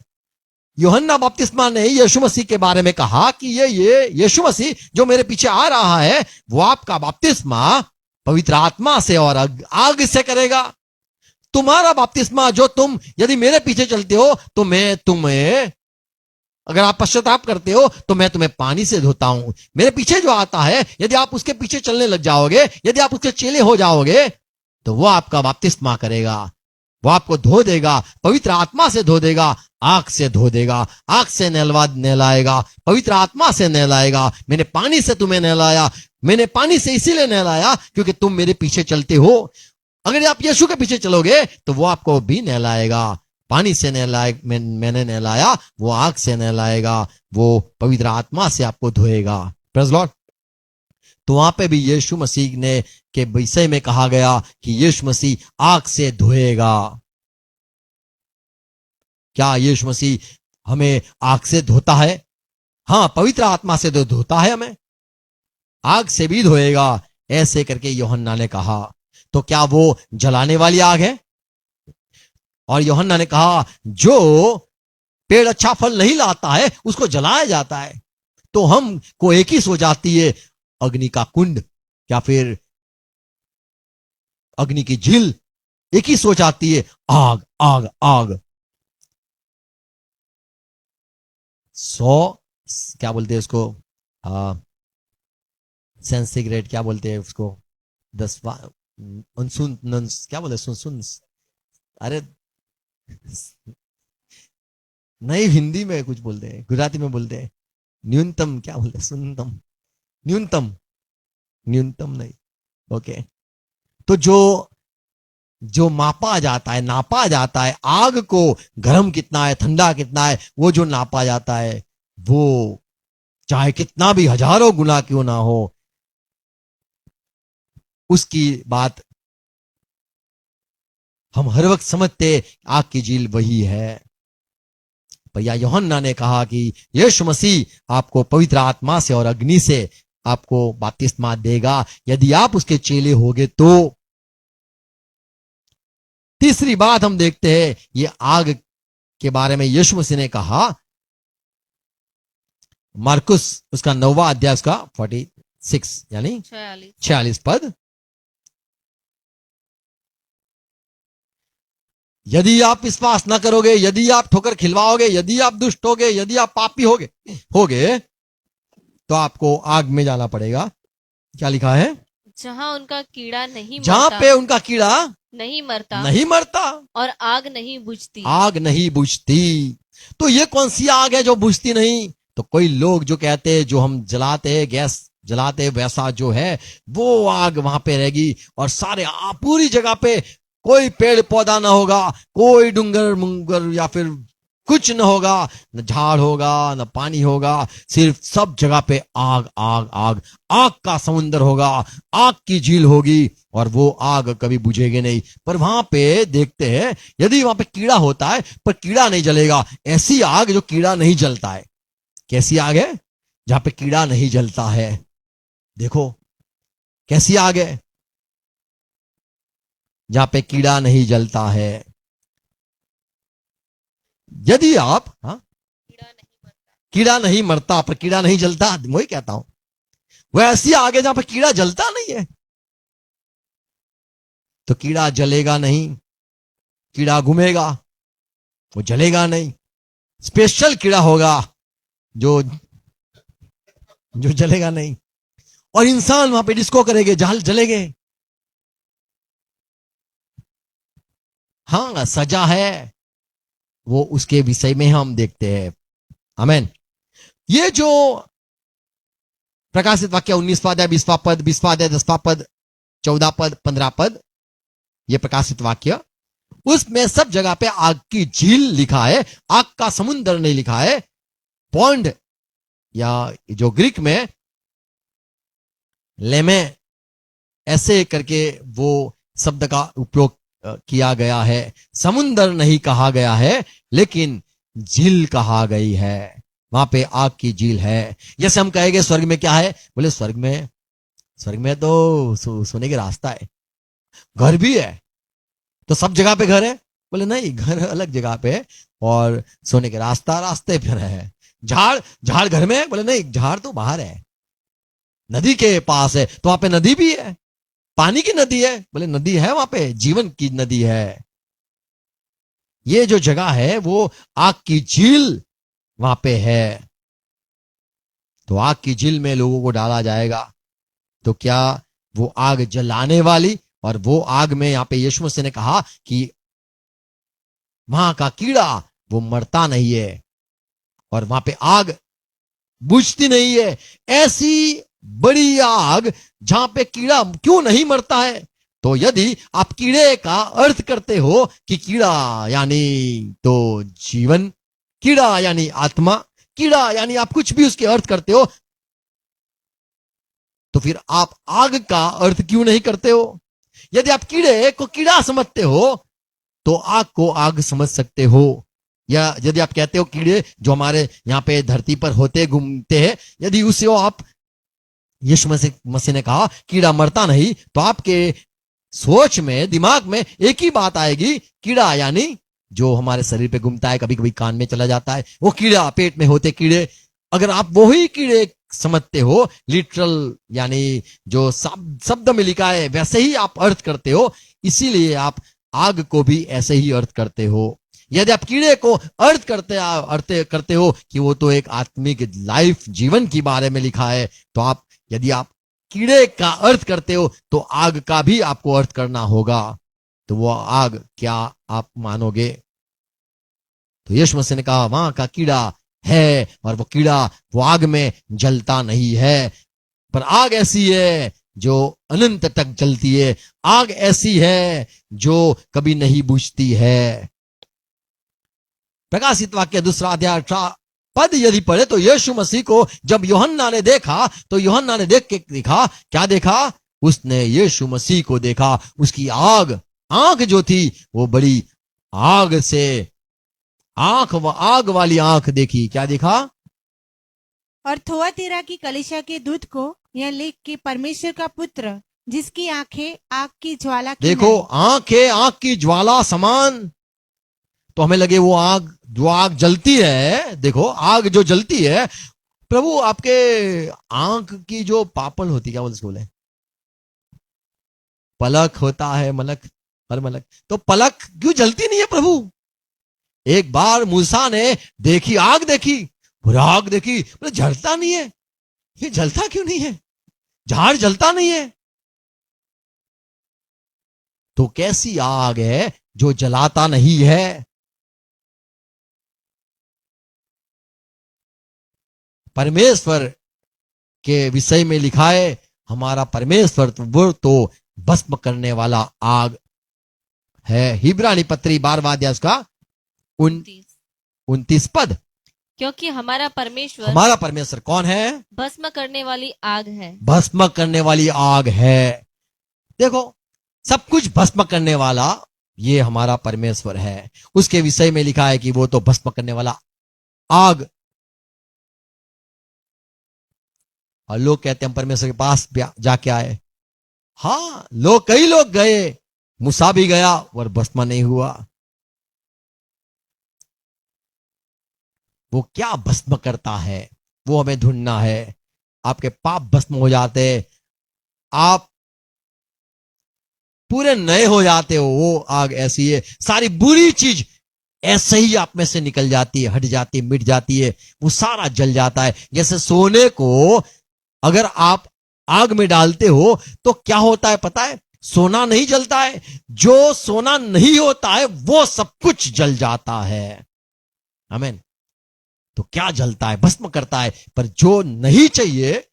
यूहन्ना बपतिस्मा ने यीशु मसीह के बारे में कहा कि ये यीशु मसीह जो मेरे पीछे आ रहा है, वो आपका बपतिस्मा पवित्र आत्मा से और आग से करेगा। तुम्हारा बपतिस्मा जो तुम यदि मेरे पीछे चलते हो तो मैं तुम्हें, अगर आप पश्चाताप करते हो तो मैं तुम्हें पानी से धोता हूं। मेरे पीछे जो आता है, यदि आप उसके पीछे चलने लग जाओगे, यदि आप उसके चेले हो जाओगे, तो वो आपका बपतिस्मा करेगा, वो आपको धो देगा, पवित्र आत्मा से धो देगा, आग से धो देगा, आग से नहलाएगा, पवित्र आत्मा से नहलाएगा। मैंने पानी से तुम्हें नहलाया, मैंने पानी से इसीलिए नहलाया क्योंकि तुम मेरे पीछे चलते हो। अगर आप यीशु के पीछे चलोगे तो वो आपको भी नहलाएगा। पानी से मैंने नहलाया, वो आग से नहलाएगा, वो पवित्र आत्मा से आपको धोएगा। Praise Lord. तो वहां पे भी यीशु मसीह ने के विषय में कहा गया कि यीशु मसीह आग से धोएगा। क्या यीशु मसीह हमें आग से धोता है? हाँ, पवित्र आत्मा से तो धोता है हमें। आग से भी धोएगा, ऐसे करके यूहन्ना ने कहा। तो क्या वो जलाने वाली आग है? और यूहन्ना ने कहा जो पेड़ अच्छा फल नहीं लाता है उसको जलाया जाता है। तो हम को एक ही सो जाती है, अग्नि का कुंड या फिर अग्नि की झील, एक ही सोच आती है, आग आग आग। 100 क्या बोलते हैं उसको, सेंसिग्रेड क्या बोलते हैं उसको, 10 क्या बोलते हैं, सुन, अरे नहीं, हिंदी में कुछ बोलते हैं, गुजराती में बोलते हैं न्यूनतम, क्या बोलते हैं, सुनतम, न्यूनतम, न्यूनतम नहीं, ओके। तो जो मापा जाता है, नापा जाता है, आग को गर्म कितना है, ठंडा कितना है, वो जो नापा जाता है, वो चाहे कितना भी हजारों गुना क्यों ना हो, उसकी बात हम हर वक्त समझते, आग की झील वही है। भैया यूहन्ना ने कहा कि यीशु मसीह आपको पवित्र आत्मा से और अग्नि से आपको बपतिस्मा देगा यदि आप उसके चेले होगे तो। तीसरी बात हम देखते हैं, ये आग के बारे में यीशु मसीह ने कहा, मार्कुस उसका 9वां अध्याय उसका 46 यानी 46 पद, यदि आप विश्वास न करोगे, यदि आप ठोकर खिलवाओगे, यदि आप दुष्ट होगे, यदि आप पापी होगे तो आपको आग में जाना पड़ेगा। क्या लिखा है?
जहां उनका कीड़ा नहीं
जहां
मरता,
पे उनका कीड़ा
नहीं मरता और आग नहीं बुझती।
आग नहीं बुझती। तो ये कौन सी आग है जो बुझती नहीं? तो कोई लोग जो कहते हैं जो हम जलाते हैं, गैस जलाते हैं, वैसा जो है वो आग वहां पे रहेगी और सारे पूरी जगह पे कोई पेड़ पौधा ना होगा, कोई डूंगर मुंगर या फिर कुछ न होगा, न झाड़ होगा, न पानी होगा, सिर्फ सब जगह पे आग आग आग, आग का समुंदर होगा, आग की झील होगी और वो आग कभी बुझेगी नहीं। पर वहां पे देखते हैं, यदि वहां पे कीड़ा होता है पर कीड़ा नहीं जलेगा, ऐसी आग जो कीड़ा नहीं जलता है। कैसी आग है? जहां पे कीड़ा नहीं जलता है। देखो कैसी आग है, जहां पे कीड़ा नहीं जलता है। यदि आप कीड़ा नहीं मरता पर कीड़ा नहीं जलता, वही कहता हूं, वह ऐसी आग है जहां पर कीड़ा जलता नहीं है। तो कीड़ा जलेगा नहीं, कीड़ा घूमेगा, वो जलेगा नहीं। स्पेशल कीड़ा होगा जो जलेगा नहीं। और इंसान वहां पे डिस्को करेंगे, जहां जलेंगे। हाँ, सजा है, वो उसके विषय में हम देखते हैं। आमेन। ये जो प्रकाशित वाक्य 19वां अध्याय 20वां पद, 20वां अध्याय 10वां पद, 14 पद, 15 पद, ये प्रकाशित वाक्य, उसमें सब जगह पे आग की झील लिखा है, आग का समुद्र नहीं लिखा है। पॉन्ड या जो ग्रीक में लेमे ऐसे करके वो शब्द का उपयोग किया गया है। समुंदर नहीं कहा गया है, लेकिन झील कहा गई है। वहां पे आग की झील है। जैसे हम कहेंगे स्वर्ग में क्या है, बोले स्वर्ग में तो सोने का रास्ता है, घर भी है। तो सब जगह पे घर है? बोले नहीं, घर अलग जगह पे और सोने के रास्ते फिर है। झाड़ घर में? बोले नहीं, झाड़ तो बाहर है, नदी के पास है। तो वहां पे नदी भी है, पानी की नदी है? बोले नदी है, वहां पे जीवन की नदी है। ये जो जगह है वो आग की झील वहां पे है। तो आग की झील में लोगों को डाला जाएगा। तो क्या वो आग जलाने वाली, और वो आग में यहां पे यीशु मसीह ने कहा कि वहां का कीड़ा वो मरता नहीं है और वहां पे आग बुझती नहीं है। ऐसी बड़ी आग जहां पे कीड़ा क्यों नहीं मरता है? तो यदि आप कीड़े का अर्थ करते हो कि कीड़ा यानी तो जीवन, कीड़ा यानी आत्मा, कीड़ा यानी आप कुछ भी उसके अर्थ करते हो, तो फिर आप आग का अर्थ क्यों नहीं करते हो? यदि आप कीड़े को कीड़ा समझते हो तो आग को आग समझ सकते हो। या यदि आप कहते हो कीड़े जो हमारे यहां पे धरती पर होते घूमते हैं, यदि उसे आप यीशु मसीह ने कहा कीड़ा मरता नहीं, तो आपके सोच में, दिमाग में एक ही बात आएगी, कीड़ा यानी जो हमारे शरीर पे घूमता है, कभी कभी कान में चला जाता है, वो कीड़ा, पेट में होते कीड़े। अगर आप वही कीड़े समझते हो, लिटरल यानी जो शब्द में लिखा है वैसे ही आप अर्थ करते हो, इसीलिए आप आग को भी ऐसे ही अर्थ करते हो। यदि आप कीड़े को अर्थ करते हो कि वो तो एक आत्मिक लाइफ, जीवन के बारे में लिखा है, तो आप, यदि आप कीड़े का अर्थ करते हो तो आग का भी आपको अर्थ करना होगा। तो वो आग क्या आप मानोगे? तो यीशु मसीह ने कहा वहां का कीड़ा है, और वो कीड़ा वो आग में जलता नहीं है, पर आग ऐसी है जो अनंत तक जलती है, आग ऐसी है जो कभी नहीं बुझती है। प्रकाशित वाक्य 2 अध्याय 18 पद यदि पढ़े तो यीशु मसीह को जब यूहन्ना ने देखा, तो यूहन्ना ने देख के देखा, क्या देखा? उसने यीशु मसीह को देखा, उसकी आंख जो थी वो बड़ी आग से, आग वाली आंख देखी। क्या देखा?
और थुआतीरा की कलीसिया के दूत को यह लिख कि परमेश्वर का पुत्र जिसकी आंखें आग की ज्वाला की
देखो,
हैं।
आंखें आग की ज्वाला समान, तो हमें लगे वो आग, जो आग जलती है, देखो आग जो जलती है, प्रभु आपके आंख की जो पापल होती, क्या बोले, पलक होता है, मलक, हर मलक, तो पलक क्यों जलती नहीं है प्रभु? एक बार मूसा ने देखी, आग देखी, आग देखी, बोले जलता नहीं है, ये जलता क्यों नहीं है? झाड़ जलता नहीं है, तो कैसी आग है जो जलाता नहीं है? परमेश्वर के विषय में लिखा है, हमारा परमेश्वर वो तो भस्म करने वाला आग है। हिब्रानी पत्री 12वां अध्याय उसका 29 पद,
क्योंकि हमारा परमेश्वर
कौन है?
भस्म करने वाली आग है।
भस्म करने वाली आग है। देखो, सब कुछ भस्म करने वाला ये हमारा परमेश्वर है। उसके विषय में लिखा है कि वो तो भस्म करने वाला आग। और लोग कहते हैं हम परमेश्वर के पास जाके आए। हाँ, कई लोग गए, मूसा भी गया और भस्म नहीं हुआ। वो क्या भस्म करता है, वो हमें ढूंढना है। आपके पाप भस्म हो जाते, आप पूरे नए हो जाते हो। वो आग ऐसी है, सारी बुरी चीज ऐसे ही आप में से निकल जाती है, हट जाती है, मिट जाती है, वो सारा जल जाता है। जैसे सोने को अगर आप आग में डालते हो तो क्या होता है पता है? सोना नहीं जलता है, जो सोना नहीं होता है वो सब कुछ जल जाता है। आमीन। तो क्या जलता है? भस्म करता है। पर जो नहीं चाहिए,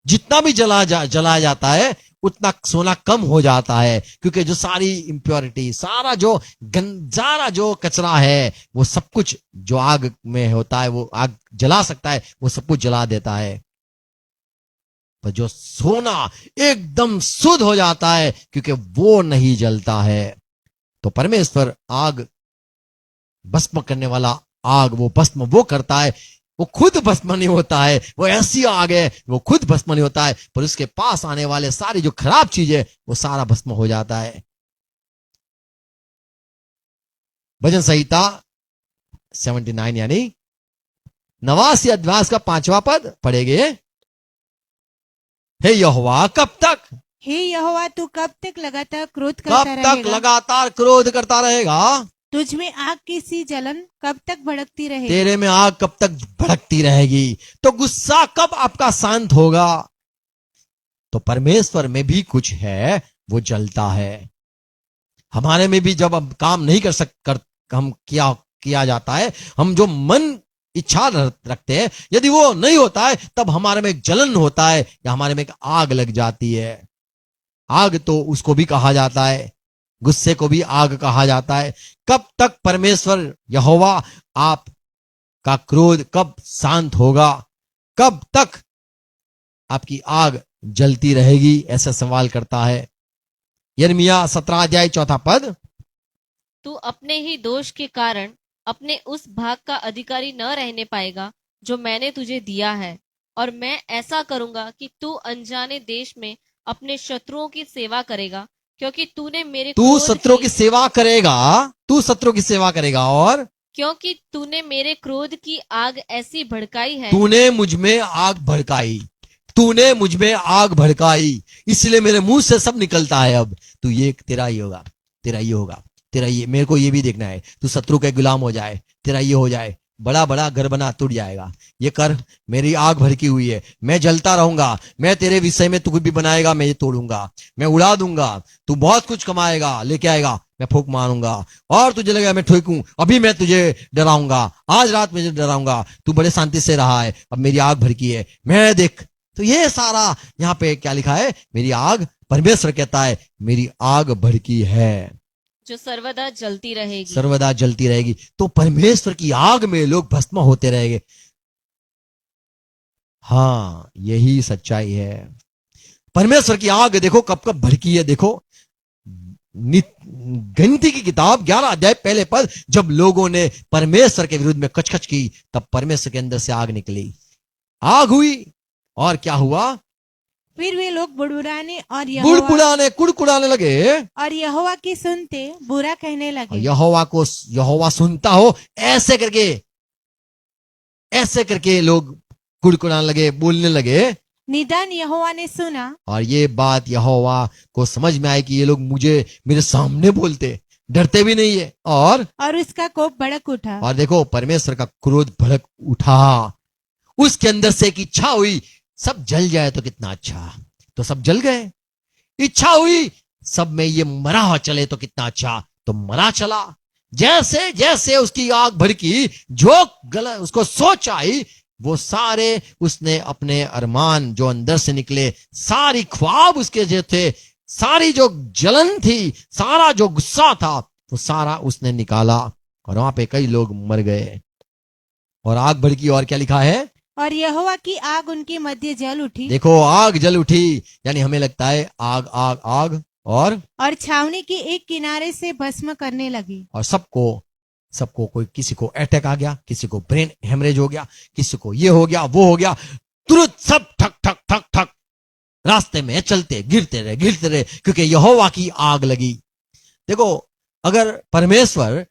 जितना भी जलाया जाता है उतना सोना कम हो जाता है, क्योंकि जो सारी इंप्योरिटी, सारा जो कचरा है, वो सब कुछ जो आग में होता है, वो आग जला सकता है, वो सब कुछ जला देता है। पर जो सोना एकदम शुद्ध हो जाता है, क्योंकि वो नहीं जलता है। तो परमेश्वर आग, भस्म करने वाला आग, वो भस्म वो करता है। वो खुद भस्म नहीं होता है, वो ऐसी आग है, वो खुद भस्म नहीं होता है, पर उसके पास आने वाले सारी जो खराब चीजें, वो सारा भस्म हो जाता है। भजन संहिता 79 यानी 89 अध्याय का 5वां पद पढ़ेंगे। हे यहोवा कब तक,
हे यहोवा तू कब तक लगातार क्रोध करता रहेगा?
कब तक लगातार क्रोध करता रहेगा?
तुझ में आग की सी जलन कब तक भड़कती रहेगी?
तेरे में आग कब तक भड़कती रहेगी? तो गुस्सा कब आपका शांत होगा? तो परमेश्वर में भी कुछ है, वो जलता है। हमारे में भी जब हम काम नहीं हम किया जाता है, हम जो मन इच्छा रखते हैं, यदि वो नहीं होता है, तब हमारे में एक जलन होता है, या हमारे में एक आग लग जाती है। आग तो उसको भी कहा जाता है, गुस्से को भी आग कहा जाता है। कब तक परमेश्वर यहोवा आप का क्रोध कब शांत होगा? कब तक आपकी आग जलती रहेगी? ऐसा सवाल करता है। यिर्मयाह 17 अध्याय 4 पद,
तू अपने ही दोष के कारण अपने उस भाग का अधिकारी न रहने पाएगा जो मैंने तुझे दिया है, और मैं ऐसा करूंगा कि तू अनजाने देश में अपने शत्रुओं की सेवा करेगा, क्योंकि तूने मेरे
तू
क्रोध
शत्रुओं
की
की सेवा करेगा, तू शत्रुओं की सेवा करेगा, और
क्योंकि तूने मेरे क्रोध की आग ऐसी भड़काई है।
तूने मुझ में आग भड़काई, तूने मुझ में आग भड़काई, इसलिए मेरे मुंह से सब निकलता है। अब तू ये तेरा ही होगा, तेरा ये होगा, तेरा ये, मेरे को ये भी देखना है, तू शत्रु के गुलाम हो जाए, तेरा ये हो जाए, बड़ा बड़ा घर बना टूट जाएगा। ये कर, मेरी आग भड़की हुई है, मैं जलता रहूंगा, मैं तेरे विषय में तू कुछ भी बनाएगा मैं ये तोड़ूंगा, मैं उड़ा दूंगा, तू बहुत कुछ कमाएगा लेके आएगा, मैं फूंक मारूंगा और तुझे लगेगा मैं ठोकूं, अभी मैं तुझे डराऊंगा, आज रात में डराऊंगा, तू बड़े शांति से रहा है, अब मेरी आग भड़की है, मैं देख। तो ये सारा यहाँ पे क्या लिखा है, मेरी आग, परमेश्वर कहता है मेरी आग भड़की है,
जो सर्वदा जलती रहेगी।
सर्वदा जलती रहेगी। तो परमेश्वर की आग में लोग भस्म होते रहेंगे। हाँ, यही सच्चाई है। परमेश्वर की आग देखो कब कब भड़की है। देखो गिनती की किताब 11 अध्याय पहले पद, जब लोगों ने परमेश्वर के विरुद्ध में कचकच की, तब परमेश्वर के अंदर से आग निकली, आग हुई, और क्या हुआ,
फिर वे लोग बुड़बुड़ाने और
बुड़बुड़ाने कुड़कुड़ाने लगे,
और यहोवा की सुनते बुरा कहने लगे।
यहोवा सुनता हो, ऐसे करके लोग कुड़कुड़ाने लगे, बोलने लगे।
निदान यहोवा ने सुना,
और ये बात यहोवा को समझ में आई कि ये लोग मुझे मेरे सामने बोलते, डरते भी नहीं है, और
उसका कोप भड़क उठा।
और देखो परमेश्वर का क्रोध भड़क उठा, उसके अंदर से एक इच्छा हुई, सब जल जाए तो कितना अच्छा, तो सब जल गए। इच्छा हुई सब में ये मरा हुआ चले तो कितना अच्छा, तो मरा चला। जैसे जैसे उसकी आग भड़की, जो गलत उसको सोच आई, वो सारे उसने अपने अरमान जो अंदर से निकले, सारी ख्वाब उसके जो थे, सारी जो जलन थी, सारा जो गुस्सा था, वो सारा उसने निकाला, और वहां पे कई लोग मर गए और आग भड़की। और क्या लिखा है,
और यहोवा की आग उनके मध्य जल उठी।
देखो आग जल उठी, यानी हमें लगता है आग आग आग, और
छावनी के एक किनारे से भस्म करने लगी।
और सबको कोई, किसी को अटैक आ गया, किसी को ब्रेन हेमरेज हो गया, किसी को ये हो गया वो हो गया, तुरंत सब ठक ठक ठक ठक रास्ते में चलते गिरते रहे, क्योंकि यहोवा की आग लगी। देखो अगर परमेश्वर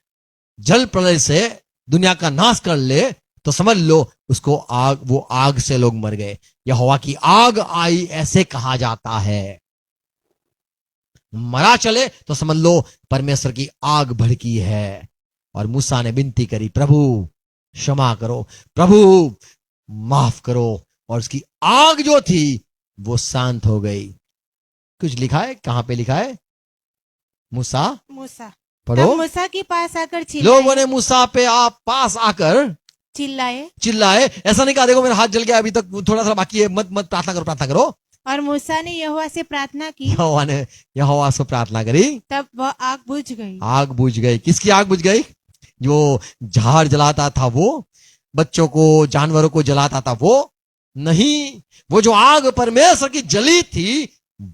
जल प्रलय से दुनिया का नाश कर ले, तो समझ लो उसको आग, वो आग से लोग मर गए। यहोवा की आग आई ऐसे कहा जाता है। मरा चले तो समझ लो परमेश्वर की आग भड़की है। और मूसा ने विनती करी, प्रभु क्षमा करो, प्रभु माफ करो, और उसकी आग जो थी वो शांत हो गई। कुछ लिखा है, कहां पे लिखा है, मूसा पढ़ो।
तब मूसा के पास आकर चिल्लाए,
लोगों ने मूसा पे पास आकर चिल्लाए। ऐसा नहीं कहा देखो मेरा हाथ जल गया, अभी तक थोड़ा सा बाकी है, मत प्रार्थना करो।
और मूसा ने यहोवा से प्रार्थना की,
यहोवा से प्रार्थना करी,
तब वह आग बुझ गई।
आग बुझ गई। किसकी आग बुझ गई, जो झाड़ जलाता था वो, बच्चों को जानवरों को जलाता था वो नहीं, वो जो आग परमेश्वर की जली थी,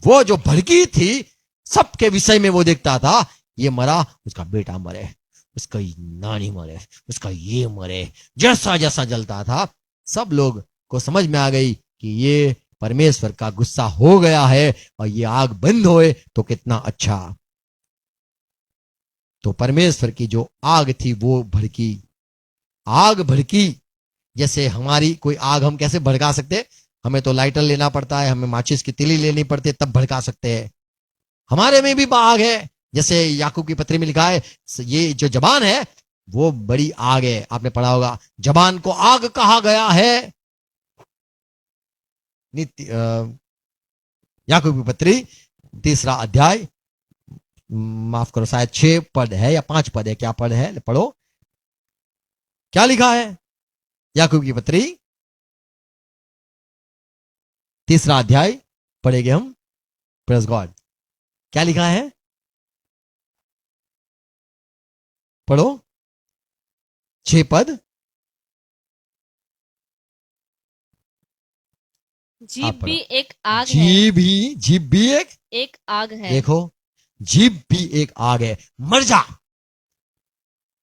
वो जो भड़की थी, सबके विषय में वो देखता था, ये मरा, उसका बेटा मरे, उसका नानी मरे, उसका ये मरे, जैसा जैसा जलता था, सब लोग को समझ में आ गई कि ये परमेश्वर का गुस्सा हो गया है, और ये आग बंद होए तो कितना अच्छा। तो परमेश्वर की जो आग थी वो भड़की, आग भड़की। जैसे हमारी कोई आग हम कैसे भड़का सकते, हमें तो लाइटर लेना पड़ता है, हमें माचिस की तिली लेनी पड़ती है, तब भड़का सकते हैं। हमारे में भी आग है, जैसे याकूब की पत्री में लिखा है, ये जो जबान है वो बड़ी आग है। आपने पढ़ा होगा, जबान को आग कहा गया है। याकूब की पत्री 3 अध्याय, माफ करो शायद 6 पद है या 5 पद है, क्या पद है, पढ़ो क्या लिखा है। याकूब की पत्री 3 अध्याय पढ़ेंगे हम, प्रेज गॉड। क्या लिखा है, पढ़ो 6 पद।
जीभ भी एक आग है,
जीभ भी
एक आग है।
देखो जीभ भी एक आग है। मर जा,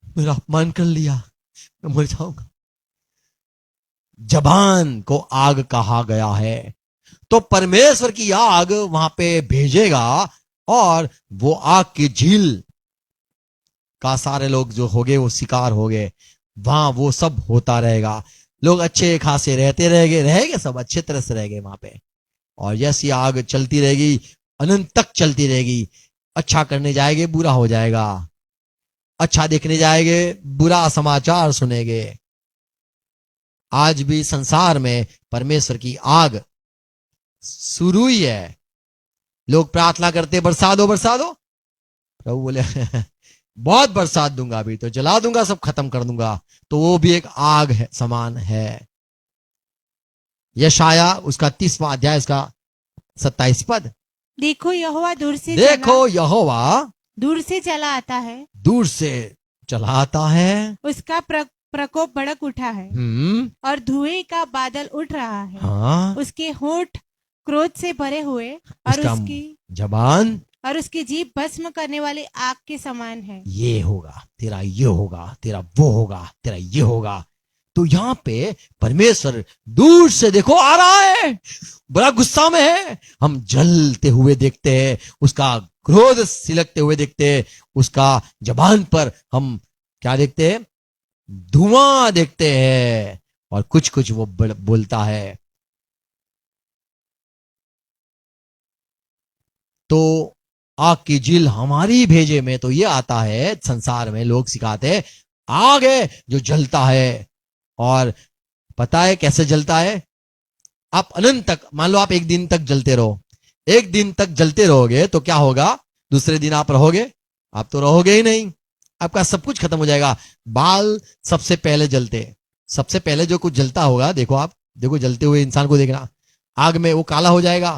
मेरा अपमान कर लिया, मैं मर जाऊंगा। जबान को आग कहा गया है। तो परमेश्वर की आग वहां पे भेजेगा और वो आग की झील का सारे लोग जो होंगे वो शिकार हो गए, वहां वो सब होता रहेगा। लोग अच्छे खासे रहते रहेंगे सब अच्छे तरह से रहेंगे वहां पे। और जैसी आग चलती रहेगी, अनंत तक चलती रहेगी। अच्छा करने जाएंगे बुरा हो जाएगा, अच्छा देखने जाएंगे बुरा समाचार सुनेंगे। आज भी संसार में परमेश्वर की आग शुरू ही है। लोग प्रार्थना करते बरसा दो बरसा दो, प्रभु बोले बहुत बरसात दूंगा, अभी तो जला दूंगा, सब खत्म कर दूंगा। तो वो भी एक आग है, समान है। यशाया उसका 30वां अध्याय उसका 27 पद,
देखो यहोवा दूर से
यहोवा
दूर से चला आता है,
दूर से चला आता है,
उसका प्रकोप भड़क उठा है और धुएं का बादल उठ रहा है।
हाँ,
उसके होंठ क्रोध से भरे हुए और उसकी
जबान
और उसकी जीभ भस्म करने वाली आग के समान है।
ये होगा तेरा, ये होगा तेरा, वो होगा तेरा, ये होगा। तो यहाँ पे परमेश्वर दूर से देखो आ रहा है, बड़ा गुस्सा में है। हम जलते हुए देखते हैं, उसका क्रोध सिलकते हुए देखते हैं, उसका जबान पर हम क्या देखते हैं, धुआं देखते हैं, और कुछ कुछ वो बोलता है। तो आग की झील हमारी भेजे में तो ये आता है, संसार में लोग सिखाते हैं आग है जो जलता है। और पता है कैसे जलता है? आप अनंत तक, मान लो आप एक दिन तक जलते रहो, एक दिन तक जलते रहोगे तो क्या होगा? दूसरे दिन आप रहोगे? आप तो रहोगे ही नहीं, आपका सब कुछ खत्म हो जाएगा। बाल सबसे पहले जलते, सबसे पहले जो कुछ जलता होगा, देखो आप देखो जलते हुए इंसान को देखना, आग में वो काला हो जाएगा,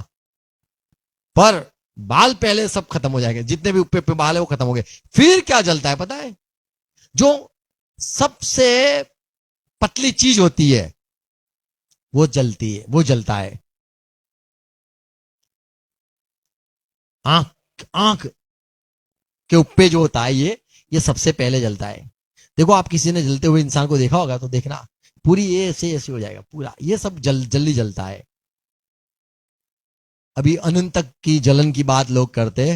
पर बाल पहले सब खत्म हो जाएंगे, जितने भी ऊपर पे बाल है वो खत्म हो गए। फिर क्या जलता है पता है? जो सबसे पतली चीज होती है वो जलती है, वो जलता है। आंख के ऊपर जो होता है ये सबसे पहले जलता है। देखो आप किसी ने जलते हुए इंसान को देखा होगा तो देखना पूरी ये ऐसे ऐसे हो जाएगा, पूरा ये सब जल्दी जलता है। अभी अनंत तक की जलन की बात लोग करते,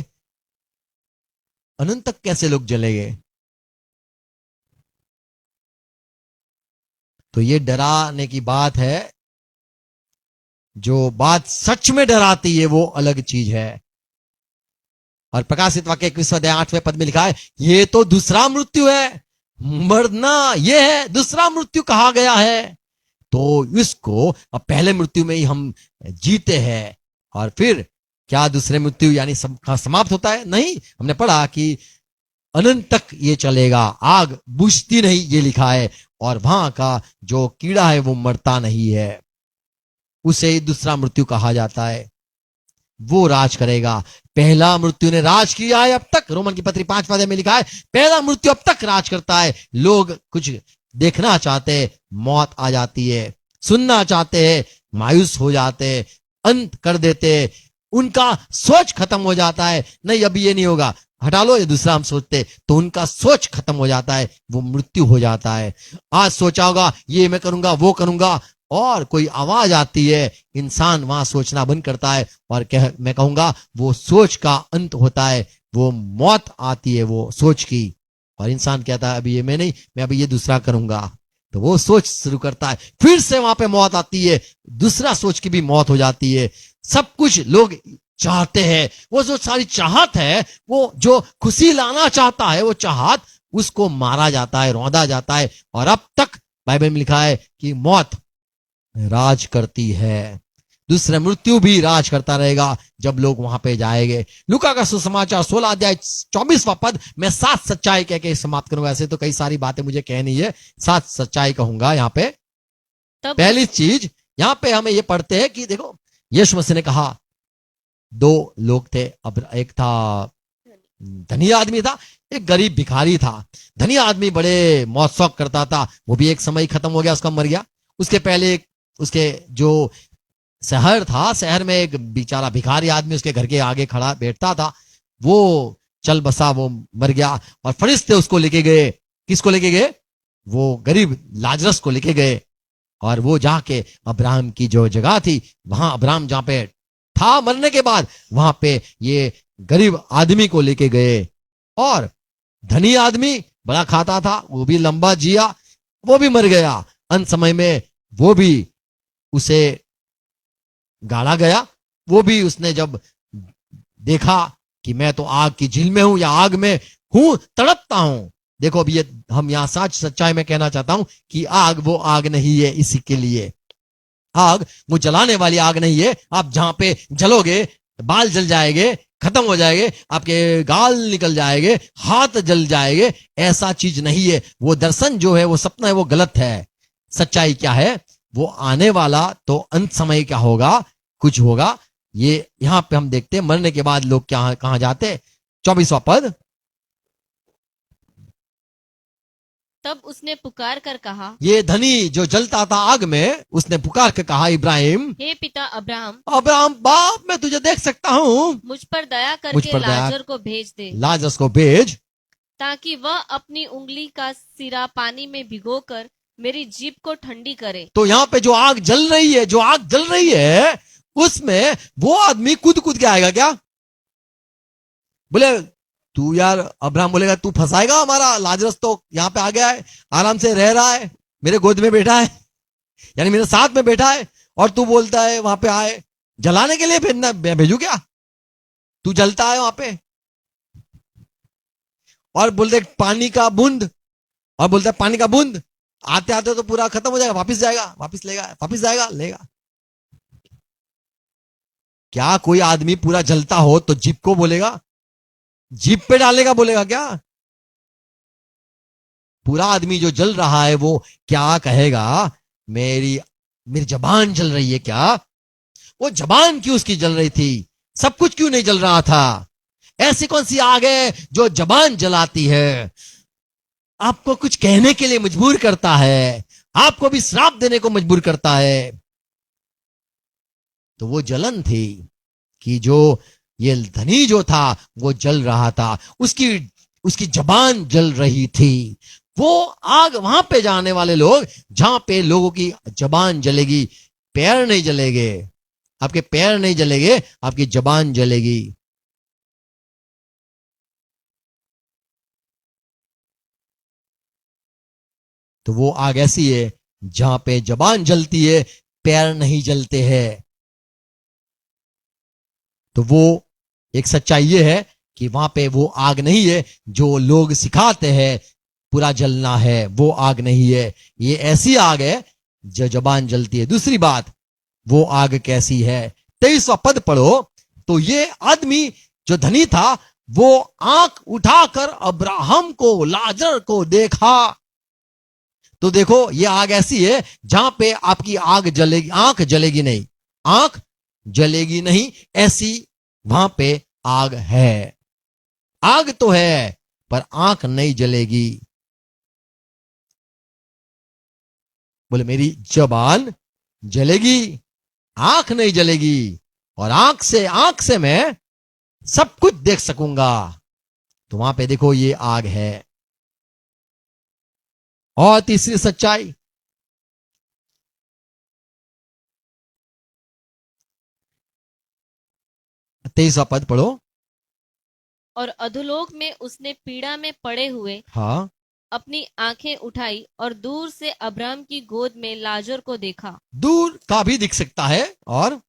अनंत तक कैसे लोग जलेंगे? तो ये डराने की बात है। जो बात सच में डराती है वो अलग चीज है। और प्रकाशित वाक्य 21 अध्याय 8वें पद में लिखा है, ये तो दूसरा मृत्यु है, मरना ये है दूसरा मृत्यु कहा गया है। तो इसको अब पहले मृत्यु में ही हम जीते हैं, और फिर क्या दूसरे मृत्यु यानी समाप्त होता है? नहीं, हमने पढ़ा कि अनंत तक ये चलेगा, आग बुझती नहीं, ये लिखा है। और वहां का जो कीड़ा है वो मरता नहीं है, उसे ही दूसरा मृत्यु कहा जाता है। वो राज करेगा। पहला मृत्यु ने राज किया है अब तक, रोमन की पत्री 5वां अध्याय में लिखा है पहला मृत्यु अब तक राज करता है। लोग कुछ देखना चाहते हैं, मौत आ जाती है, सुनना चाहते हैं, मायूस हो जाते, अंत कर देते, उनका सोच खत्म हो जाता है, नहीं अभी ये नहीं होगा, हटा लो, ये दूसरा हम सोचते, तो उनका सोच खत्म हो जाता है, वो मृत्यु हो जाता है। आज सोचा होगा ये मैं करूंगा वो करूंगा, और कोई आवाज आती है, इंसान वहां सोचना बंद करता है, और मैं कहूंगा वो सोच का अंत होता है, वो मौत आती है वो सोच की। और इंसान कहता है अभी ये मैं नहीं, मैं अभी ये दूसरा करूंगा, तो वो सोच शुरू करता है, फिर से वहां पे मौत आती है, दूसरा सोच की भी मौत हो जाती है। सब कुछ लोग चाहते हैं, वो जो सारी चाहत है, वो जो खुशी लाना चाहता है, वो चाहत उसको मारा जाता है, रौंदा जाता है। और अब तक बाइबल में लिखा है कि मौत राज करती है, दूसरा मृत्यु भी राज करता रहेगा जब लोग वहां पे जाएंगे। लूका का सुसमाचार 16 अध्याय 24वां पद, मैं 7 सच्चाई कह के समाप्त करूंगा। ऐसे तो कई सारी बातें मुझे कहनी है, 7 सच्चाई कहूंगा यहाँ पे। पहली चीज यहाँ पे हमें ये पढ़ते हैं कि देखो यीशु मसीह ने कहा 2 लोग थे, अब एक था धनी आदमी था, एक गरीब भिखारी था। धनी आदमी बड़े मौज शौक करता था, वो भी एक समय खत्म हो गया, उसका मर गया। उसके पहले उसके जो शहर था, शहर में एक बेचारा भिखारी आदमी उसके घर के आगे खड़ा बैठता था, वो चल बसा, वो मर गया। और फरिश्ते उसको लेके गए, किसको लेके गए? वो गरीब लाजरस को लेके गए। और वो जाके अब्राहम की जो जगह थी, वहां अब्राहम जहां पे था मरने के बाद, वहां पे ये गरीब आदमी को लेके गए। और धनी आदमी बड़ा खाता था, वो भी लंबा जिया, वो भी मर गया। अंत समय में वो भी उसे गाड़ा गया। वो भी उसने जब देखा कि मैं तो आग की झील में हूं या आग में हूं, तड़पता हूं। देखो अभी ये हम यहां सच्चाई में कहना चाहता हूं कि आग वो आग नहीं है। इसी के लिए आग वो जलाने वाली आग नहीं है। आप जहां पे जलोगे, बाल जल जाएंगे, खत्म हो जाएंगे, आपके गाल निकल जाएंगे, हाथ जल जाएंगे, ऐसा चीज नहीं है। वो दर्शन जो है, वो सपना है, वो गलत है। सच्चाई क्या है? वो आने वाला तो अंत समय क्या होगा, कुछ होगा। ये यहां पे हम देखते हैं मरने के बाद लोग क्या कहां जाते। 24वां पद।
तब उसने पुकार कर कहा,
ये धनी जो जलता था आग में, उसने पुकार कर कहा, इब्राहिम,
हे पिता अब्राहम,
अब्राहम बाप, मैं तुझे देख सकता हूं,
मुझ पर दया
मुझ
करके
पर दया-
लाजर को भेज दे,
लाजरस को भेज,
ताकि वह अपनी उंगली का सिरा पानी में भिगोकर मेरी जीभ को ठंडी करे।
तो यहाँ पे जो आग जल रही है, जो आग जल रही है, उसमें वो आदमी कूद कूद के आएगा क्या? बोले तू यार, अब्राहम बोलेगा तू फंसाएगा हमारा, लाजरस तो यहाँ पे आ गया है, आराम से रह रहा है, मेरे गोद में बैठा है, यानी मेरे साथ में बैठा है, और तू बोलता है वहां पे आए, जलाने के लिए भेजना, भेजू क्या? तू जलता है वहां पे, और बोलते पानी का बूंद, और बोलता है पानी का बूंद, आते आते तो पूरा खत्म हो जाएगा, वापिस जाएगा, वापिस लेगा, वापिस जाएगा, लेगा। क्या कोई आदमी पूरा जलता हो तो जीप को बोलेगा, जीप पे डालेगा, बोलेगा क्या? पूरा आदमी जो जल रहा है वो क्या कहेगा? मेरी मेरी जबान जल रही है क्या? वो जबान क्यों उसकी जल रही थी? सब कुछ क्यों नहीं जल रहा था? ऐसी कौन सी आग है जो जबान जलाती है, आपको कुछ कहने के लिए मजबूर करता है, आपको भी श्राप देने को मजबूर करता है? तो वो जलन थी कि जो ये धनी जो था वो जल रहा था, उसकी उसकी जबान जल रही थी। वो आग वहां पे जाने वाले लोग, जहां पे लोगों की जबान जलेगी, पैर नहीं जलेंगे, आपके पैर नहीं जलेंगे, आपकी जबान जलेगी। तो वो आग ऐसी है जहां पे जबान जलती है, पैर नहीं जलते हैं। तो वो एक सच्चाई ये है कि वहां पे वो आग नहीं है जो लोग सिखाते हैं पूरा जलना है, वो आग नहीं है। ये ऐसी आग है जो जबान जलती है। दूसरी बात, वो आग कैसी है? 23वां पद पढ़ो। तो ये आदमी जो धनी था, वो आंख उठाकर अब्राहम को, लाजर को देखा। तो देखो ये आग ऐसी है जहां पे आपकी आग जलेगी, आंख जलेगी नहीं, आंख जलेगी नहीं, ऐसी वहां पे आग है। आग तो है पर आंख नहीं जलेगी। बोले मेरी जबान जलेगी, आंख नहीं जलेगी, और आंख से मैं सब कुछ देख सकूंगा। तो वहां पे देखो ये आग है। और तीसरी सच्चाई, तेईसवां पद पढ़ो।
और अधोलोक में उसने पीड़ा में पड़े हुए
हाँ,
अपनी आंखें उठाई और दूर से अब्राहम की गोद में लाजर को देखा।
दूर का भी दिख सकता है, और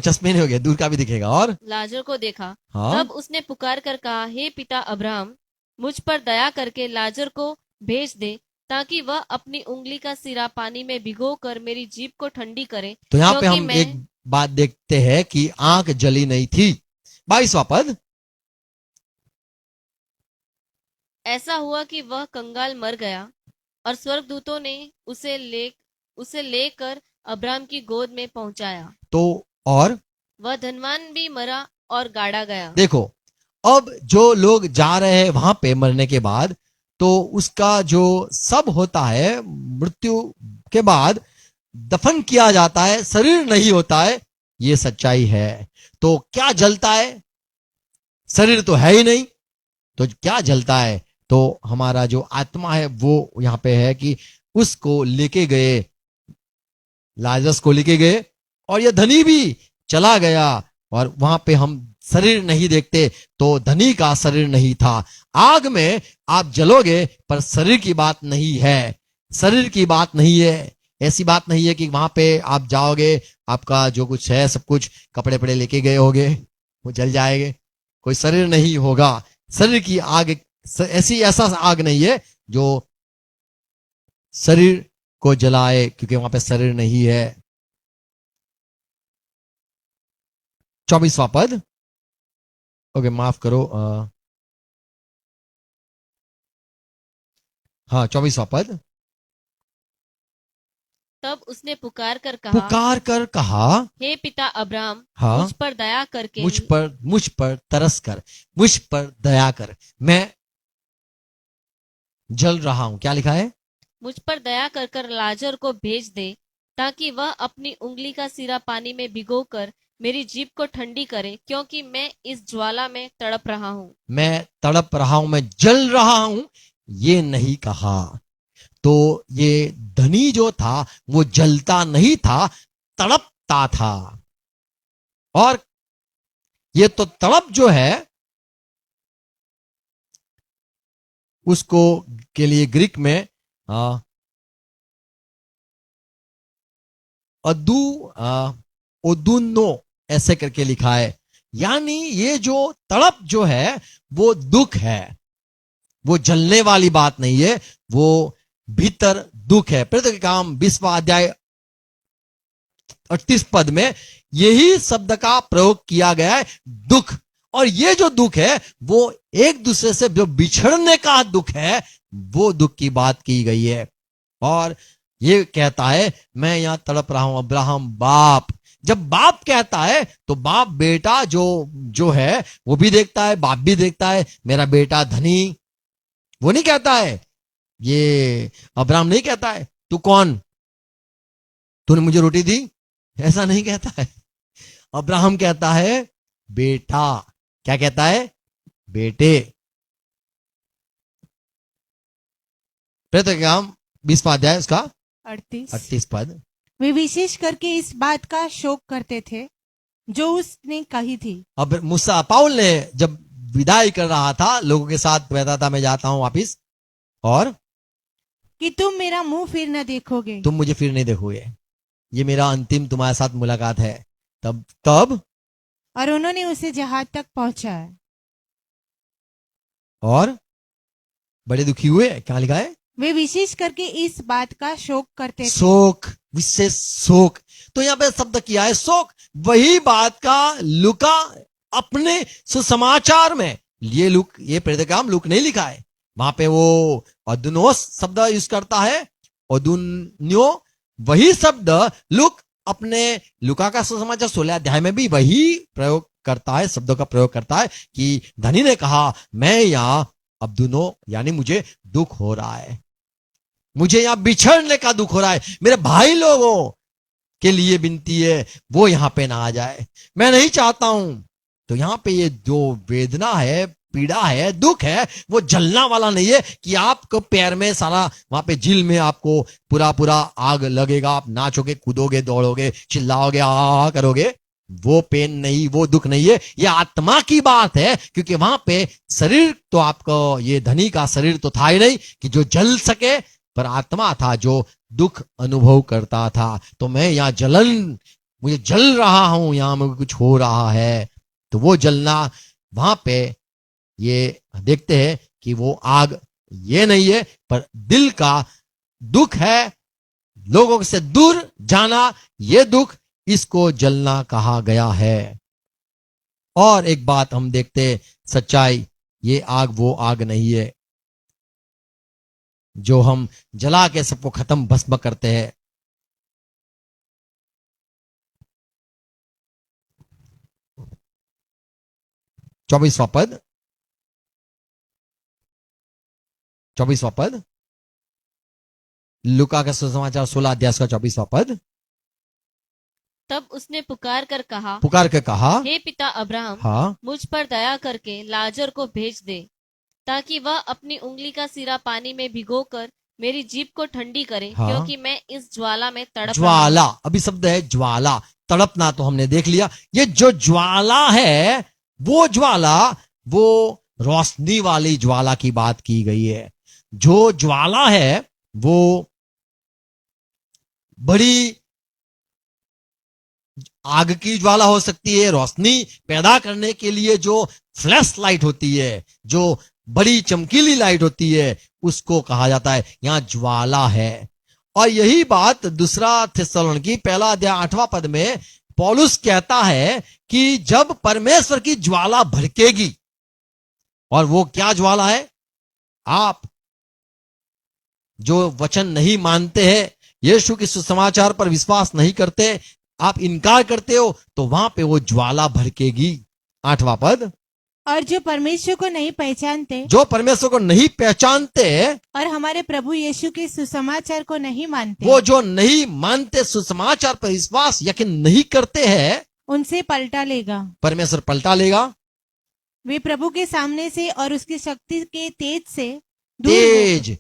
चश्मे नहीं हो गए, दूर का भी दिखेगा। और
लाजर को देखा।
हाँ,
तब उसने पुकार कर कहा, हे पिता अब्राहम, मुझ पर दया करके लाजर को भेज दे, ताकि वह अपनी उंगली का सिरा पानी में भिगोकर मेरी जीभ को ठंडी करे।
तो यहां पे
क्योंकि
हम एक बात देखते हैं कि आंख जली नहीं थी। 22वां पद।
ऐसा हुआ कि वह कंगाल मर गया, और स्वर्गदूतों ने उसे लेकर अब्राहम की गोद में पहुंचाया।
तो और
वह धनवान भी मरा और गाड़ा गया।
देखो, अब जो लोग जा रहे हैं वहां पे मरने के बाद, तो उसका जो सब होता है, मृत्यु के बाद दफन किया जाता है, शरीर नहीं होता है, ये सच्चाई है। तो क्या जलता है? शरीर तो है ही नहीं, तो क्या जलता है? तो हमारा जो आत्मा है वो यहां पे है कि उसको लेके गए, लाजरस को लेके गए, और यह धनी भी चला गया। और वहां पे हम शरीर नहीं देखते, तो धनी का शरीर नहीं था। आग में आप जलोगे, पर शरीर की बात नहीं है, शरीर की बात नहीं है। ऐसी बात नहीं है कि वहां पे आप जाओगे, आपका जो कुछ है सब कुछ कपड़े पड़े लेके गए होगे, वो जल जाएंगे, कोई शरीर नहीं होगा। शरीर की आग ऐसा आग नहीं है जो शरीर को जलाए, क्योंकि वहां पे शरीर नहीं है। 24वां पद, ओके माफ करो, हाँ 24वां पद।
तब उसने पुकार कर कहा, हे पिता अब्राहम,
हाँ,
मुझ पर दया करके
मुझ पर तरस कर, मुझ पर दया कर, मैं जल रहा हूं। क्या लिखा है?
मुझ पर दया कर लाजर को भेज दे, ताकि वह अपनी उंगली का सिरा पानी में भिगोकर मेरी जीभ को ठंडी करे, क्योंकि मैं इस ज्वाला में तड़प रहा हूँ।
मैं तड़प रहा हूं, मैं जल रहा हूं, ये नहीं कहा। तो ये धनी जो था वो जलता नहीं था, तड़पता था। और ये तो तड़प जो है उसको के लिए ग्रीक में ओदुनो ऐसे करके लिखा है। यानी ये जो तड़प जो है वो दुख है, वो जलने वाली बात नहीं है, वो भीतर दुख है। प्रेरितों के काम 20वां अध्याय 38 पद में यही शब्द का प्रयोग किया गया है, दुख। और ये जो दुख है वो एक दूसरे से जो बिछड़ने का दुख है, वो दुख की बात की गई है। और ये कहता है मैं यहां तड़प रहा हूं। अब्राहम बाप, जब बाप कहता है तो बाप बेटा जो है वो भी देखता है, बाप भी देखता है। मेरा बेटा धनी, वो नहीं कहता है, ये अब्राहम नहीं कहता है तू कौन, तूने मुझे रोटी दी, ऐसा नहीं कहता है। अब्राहम कहता है बेटा। क्या कहता है? बेटे। प्रेरितों के काम 20वां अध्याय उसका 38 पद।
वे विशेष करके इस बात का शोक करते थे जो उसने कही थी।
अब मूसा पाउल ने जब विदाई कर रहा था, लोगों के साथ कहता था मैं जाता हूं वापिस, और
कि तुम मेरा मुंह फिर न देखोगे,
तुम मुझे फिर नहीं देखोगे, ये मेरा अंतिम तुम्हारे साथ मुलाकात है। तब
और उन्होंने उसे जहाज तक पहुंचाया
और बड़े दुखी हुए। क्या लिखा है?
वे विशेष करके इस बात का शोक करते थे।
शोक, विशेष शोक। तो यहां पे शब्द किया है शोक। वही बात का लूका अपने सुसमाचार में, ये प्रेरित काम लूक नहीं लिखा है, वहां पे वो ओदुनोस शब्द यूज करता है, ओदुन्यो। वही शब्द लूक अपने लूका का सुसमाचार 16 अध्याय में भी वही प्रयोग करता है, शब्दों का प्रयोग करता है कि धनी ने कहा मैं यहां अब्दुनो, यानी मुझे दुख हो रहा है, मुझे यहां बिछड़ने का दुख हो रहा है, मेरे भाई लोगों के लिए विनती है वो यहां पे ना आ जाए, मैं नहीं चाहता हूं। तो यहां पे ये जो वेदना है, पीड़ा है, दुख है, वो जलना वाला नहीं है कि आपको पैर में सारा वहां पे झील में आपको पूरा आग लगेगा, आप नाचोगे, कूदोगे, दौड़ोगे, चिल्लाओगे, आ करोगे। वो पेन नहीं, वो दुख नहीं है, ये आत्मा की बात है। क्योंकि वहां पे शरीर तो आपको, ये धनी का शरीर तो था ही नहीं कि जो जल सके, पर आत्मा था जो दुख अनुभव करता था। तो मैं यहाँ मुझे जल रहा हूं, यहां मुझे कुछ हो रहा है। तो वो जलना वहां पे ये देखते हैं कि वो आग ये नहीं है, पर दिल का दुख है, लोगों से दूर जाना, ये दुख, इसको जलना कहा गया है। और एक बात हम देखते, सच्चाई, ये आग वो आग नहीं है जो हम जला के सबको खत्म भस्म करते हैं। चौबीसवां पद, 24वां पद, लूका का सुसमाचार 16 अध्याय का 24वां पद।
तब उसने पुकार कर कहा, हे पिता अब्राहम,
हाँ,
मुझ पर दया करके लाजर को भेज दे, ताकि वह अपनी उंगली का सिरा पानी में भिगोकर मेरी जीभ को ठंडी करे,
हाँ।
क्योंकि मैं इस ज्वाला में तड़प रहा हूं।
ज्वाला, अभी शब्द है ज्वाला, तड़पना तो हमने देख लिया। ये जो ज्वाला है वो ज्वाला, वो रोशनी वाली ज्वाला की बात की गई है। जो ज्वाला है वो बड़ी आग की ज्वाला हो सकती है, रोशनी पैदा करने के लिए जो फ्लैश लाइट होती है, जो बड़ी चमकीली लाइट होती है, उसको कहा जाता है यहां ज्वाला है। और यही बात दूसरा थिस्सलुनीकी पहला अध्याय 8वां पद में पौलुस कहता है कि जब परमेश्वर की ज्वाला भड़केगी, और वो क्या ज्वाला है? आप जो वचन नहीं मानते हैं, यीशु के सुसमाचार पर विश्वास नहीं करते, आप इनकार करते हो, तो वहां पे वो ज्वाला भड़केगी। 8वां पद,
और जो परमेश्वर को नहीं पहचानते
जो परमेश्वर को नहीं पहचानते
और हमारे प्रभु यीशु के सुसमाचार को नहीं मानते,
वो जो नहीं मानते, सुसमाचार पर विश्वास यकीन नहीं करते हैं,
उनसे पलटा लेगा।
परमेश्वर पलटा लेगा।
वे प्रभु के सामने से और उसकी शक्ति के तेज से दूर
तेज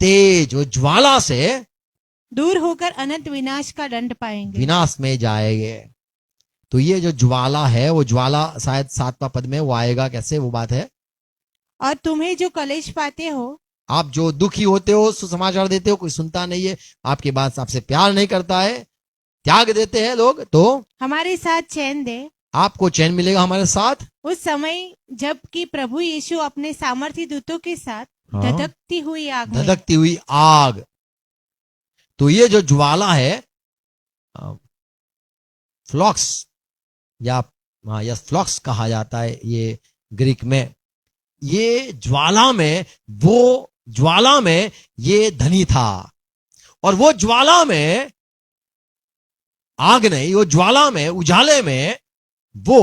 तेज वो ज्वाला से
दूर होकर अनंत विनाश का दंड पाएंगे।
विनाश में जाएंगे। तो ये जो ज्वाला है, वो ज्वाला शायद 7वां पद में वो आएगा। कैसे वो बात है?
और तुम्हें जो कलेश पाते हो,
आप जो दुखी होते हो, सुसमाचार देते हो, कोई सुनता नहीं है, आपकी बात आपसे प्यार नहीं करता है, त्याग देते हैं लोग, तो
हमारे साथ चैन दे।
आपको चैन मिलेगा हमारे साथ।
उस समय जबकि प्रभु यीशु अपने सामर्थी दूतों के साथ
हाँ।
धधकती हुई आग में,
धधकती हुई आग। तो ये जो ज्वाला है, फ्लॉक्स या यस फ्लॉक्स कहा जाता है ये ग्रीक में। ये ज्वाला में, वो ज्वाला में ये धनी था, और वो ज्वाला में आग नहीं, वो ज्वाला में, उजाले में वो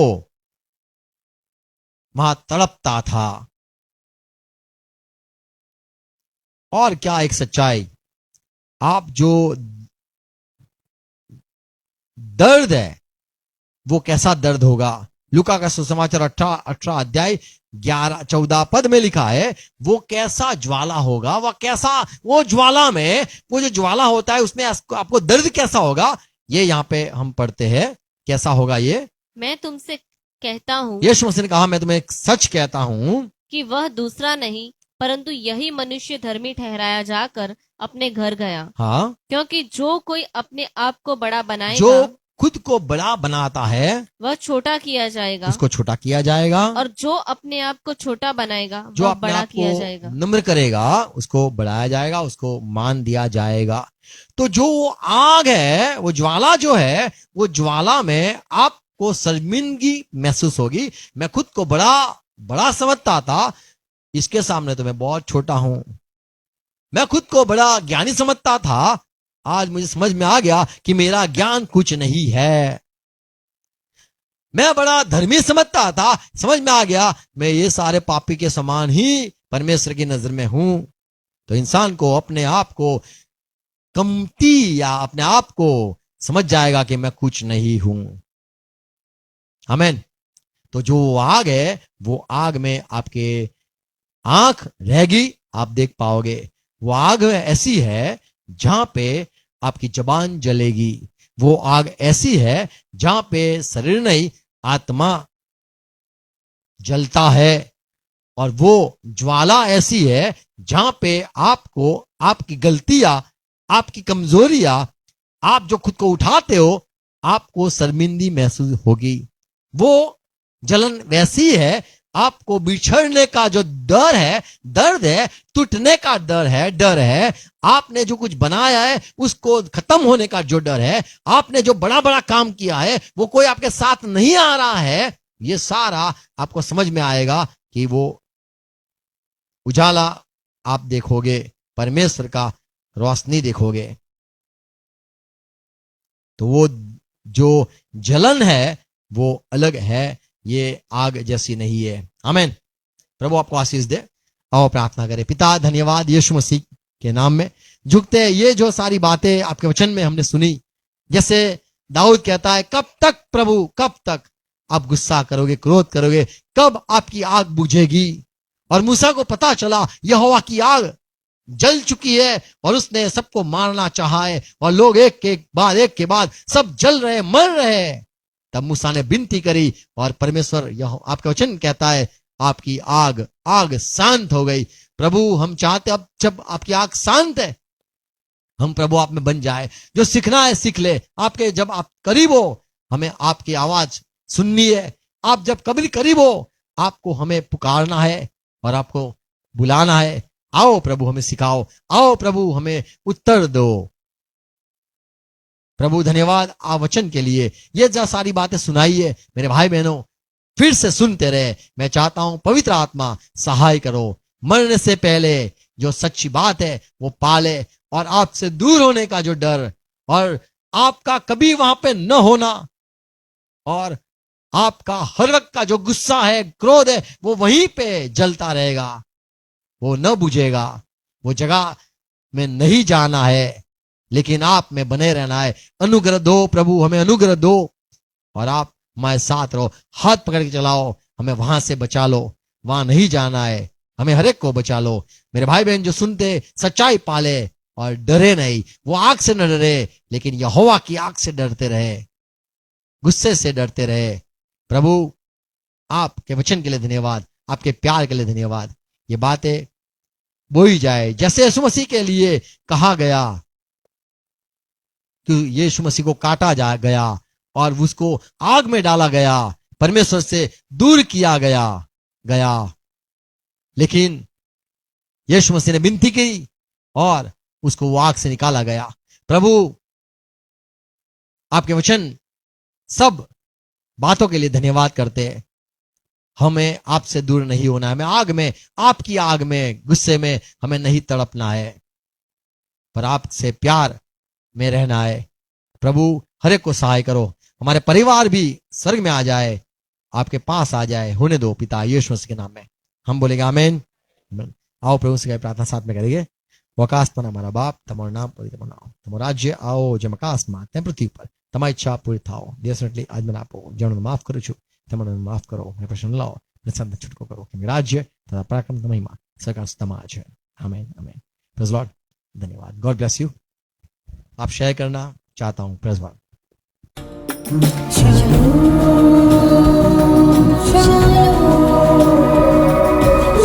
वहां तड़पता था। और क्या एक सच्चाई, आप जो दर्द है वो कैसा दर्द होगा? लूका का सुसमाचार 18 अध्याय 11-14 पद में लिखा है, वो कैसा ज्वाला होगा, वह कैसा, वो ज्वाला में, वो जो ज्वाला होता है उसमें आपको दर्द कैसा होगा, ये यहाँ पे हम पढ़ते हैं। कैसा होगा ये?
मैं तुमसे कहता हूँ
यीशु मसीह ने कहा, मैं तुम्हें सच कहता हूं
कि वह दूसरा नहीं परंतु यही मनुष्य धर्मी ठहराया जाकर अपने घर गया।
हाँ,
क्योंकि जो कोई अपने आप को बड़ा बनाएगा,
जो खुद को बड़ा बनाता है
वह छोटा किया जाएगा,
उसको छोटा किया जाएगा,
और जो अपने आप को छोटा बनाएगा
जो
वह
अपने
बड़ा
आप
किया
को
जाएगा।
नम्र करेगा उसको बढ़ाया जाएगा, उसको मान दिया जाएगा। तो जो आग है, वो ज्वाला जो है, वो ज्वाला में आपको शर्मिंदगी महसूस होगी। मैं खुद को बड़ा समझता था, इसके सामने तो मैं बहुत छोटा हूं। मैं खुद को बड़ा ज्ञानी समझता था, आज मुझे समझ में आ गया कि मेरा ज्ञान कुछ नहीं है। मैं बड़ा धर्मी समझता था, समझ में आ गया मैं ये सारे पापी के समान ही परमेश्वर की नजर में हूं। तो इंसान को अपने आप को कमती या अपने आप को समझ जाएगा कि मैं कुछ नहीं हूं। आमीन। तो जो आग है, वो आग में आपके आंख रहेगी, आप देख पाओगे। वो आग ऐसी है जहां पे आपकी जबान जलेगी। वो आग ऐसी है जहां पे शरीर नहीं, आत्मा जलता है। और वो ज्वाला ऐसी है जहां पे आपको आपकी गलतियां, आपकी कमजोरियां, आप जो खुद को उठाते हो, आपको शर्मिंदी महसूस होगी। वो जलन वैसी है, आपको बिछड़ने का जो डर है, दर्द है, टूटने का डर है, आपने जो कुछ बनाया है उसको खत्म होने का जो डर है, आपने जो बड़ा बड़ा काम किया है वो कोई आपके साथ नहीं आ रहा है, ये सारा आपको समझ में आएगा कि वो उजाला आप देखोगे, परमेश्वर का रोशनी देखोगे। तो वो जो जलन है वो अलग है, ये आग जैसी नहीं है। आमीन। प्रभु आपको आशीष दे। आओ प्रार्थना करें। पिता, धन्यवाद यीशु मसीह के नाम में झुकते हैं। ये जो सारी बातें आपके वचन में हमने सुनी, जैसे दाऊद कहता है, कब तक प्रभु, कब तक आप गुस्सा करोगे, क्रोध करोगे, कब आपकी आग बुझेगी? और मूसा को पता चला यहोवा की आग जल चुकी है और उसने सबको मारना चाहा है और लोग एक के बाद सब जल रहे, मर रहे। तब मूसा ने विनती करी और परमेश्वर, यह आपका वचन कहता है, आपकी आग शांत हो गई। प्रभु हम चाहते अब जब आपकी आग शांत है, हम प्रभु आप में बन जाए। जो सीखना है सीख ले। आपके जब आप करीब हो, हमें आपकी आवाज सुननी है। आप जब कभी करीब हो, आपको हमें पुकारना है और आपको बुलाना है। आओ प्रभु हमें सिखाओ, आओ प्रभु हमें उत्तर दो। प्रभु धन्यवाद आप वचन के लिए। ये जो सारी बातें सुनाई है मेरे भाई बहनों, फिर से सुनते रहे। मैं चाहता हूं पवित्र आत्मा सहाय करो, मरने से पहले जो सच्ची बात है वो पाले, और आपसे दूर होने का जो डर और आपका कभी वहां पे न होना, और आपका हर वक्त का जो गुस्सा है, क्रोध है, वो वहीं पे जलता रहेगा, वो न बुझेगा। वो जगह में नहीं जाना है, लेकिन आप में बने रहना है। अनुग्रह दो प्रभु, हमें अनुग्रह दो, और आप हमारे साथ रहो। हाथ पकड़ के चलाओ, हमें वहां से बचा लो। वहां नहीं जाना है, हमें हर एक को बचा लो। मेरे भाई बहन जो सुनते, सच्चाई पाले और डरे नहीं। वो आग से न डरे, लेकिन यहोवा की आग से डरते रहे, गुस्से से डरते रहे। प्रभु आपके वचन के लिए धन्यवाद, आपके प्यार के लिए धन्यवाद। ये बातें बोई जाए जैसे यीशु मसीह के लिए कहा गया कि यीशु मसीह को काटा जा गया और उसको आग में डाला गया, परमेश्वर से दूर किया गया, लेकिन यीशु मसीह ने विनती की और उसको वो आग से निकाला गया। प्रभु आपके वचन सब बातों के लिए धन्यवाद करते हैं। हमें आपसे दूर नहीं होना है, हमें आग में, आपकी आग में, गुस्से में हमें नहीं तड़पना है, पर आपसे प्यार में रहना है। प्रभु हर एक को सहाय करो, हमारे परिवार भी स्वर्ग में आ जाए, आपके पास आ जाए, होने दो पिता यीशु मसीह के नाम में हम बोलेंगे आमीन। आओ प्रभु से प्रार्थना साथ में करेंगे। वो आकाश पर हमारा बाप, તમારું નામ પવિત્ર બનાવો, તમારું રાજ્ય આવો જેમ આકાશમાં તેમ પૃથ્વી પર, તમારી ઈચ્છા પૂરી થાઓ। દેશને આજ મને આપો, જેનું માફ કરું છું તેમણે માફ કરો, મને પ્રસન્ન લાવો, પ્રસન્ન છૂટકો કરો, કે રાજ્ય તથા પરાક્રમ તથા મહિમા સર્वकाल તમારા છે। આમીન આમીન। પ્રેઝ લॉर्ड, धन्यवाद। God bless you. आप शेयर करना चाहता हूं। Praise Lord.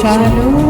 Shalom.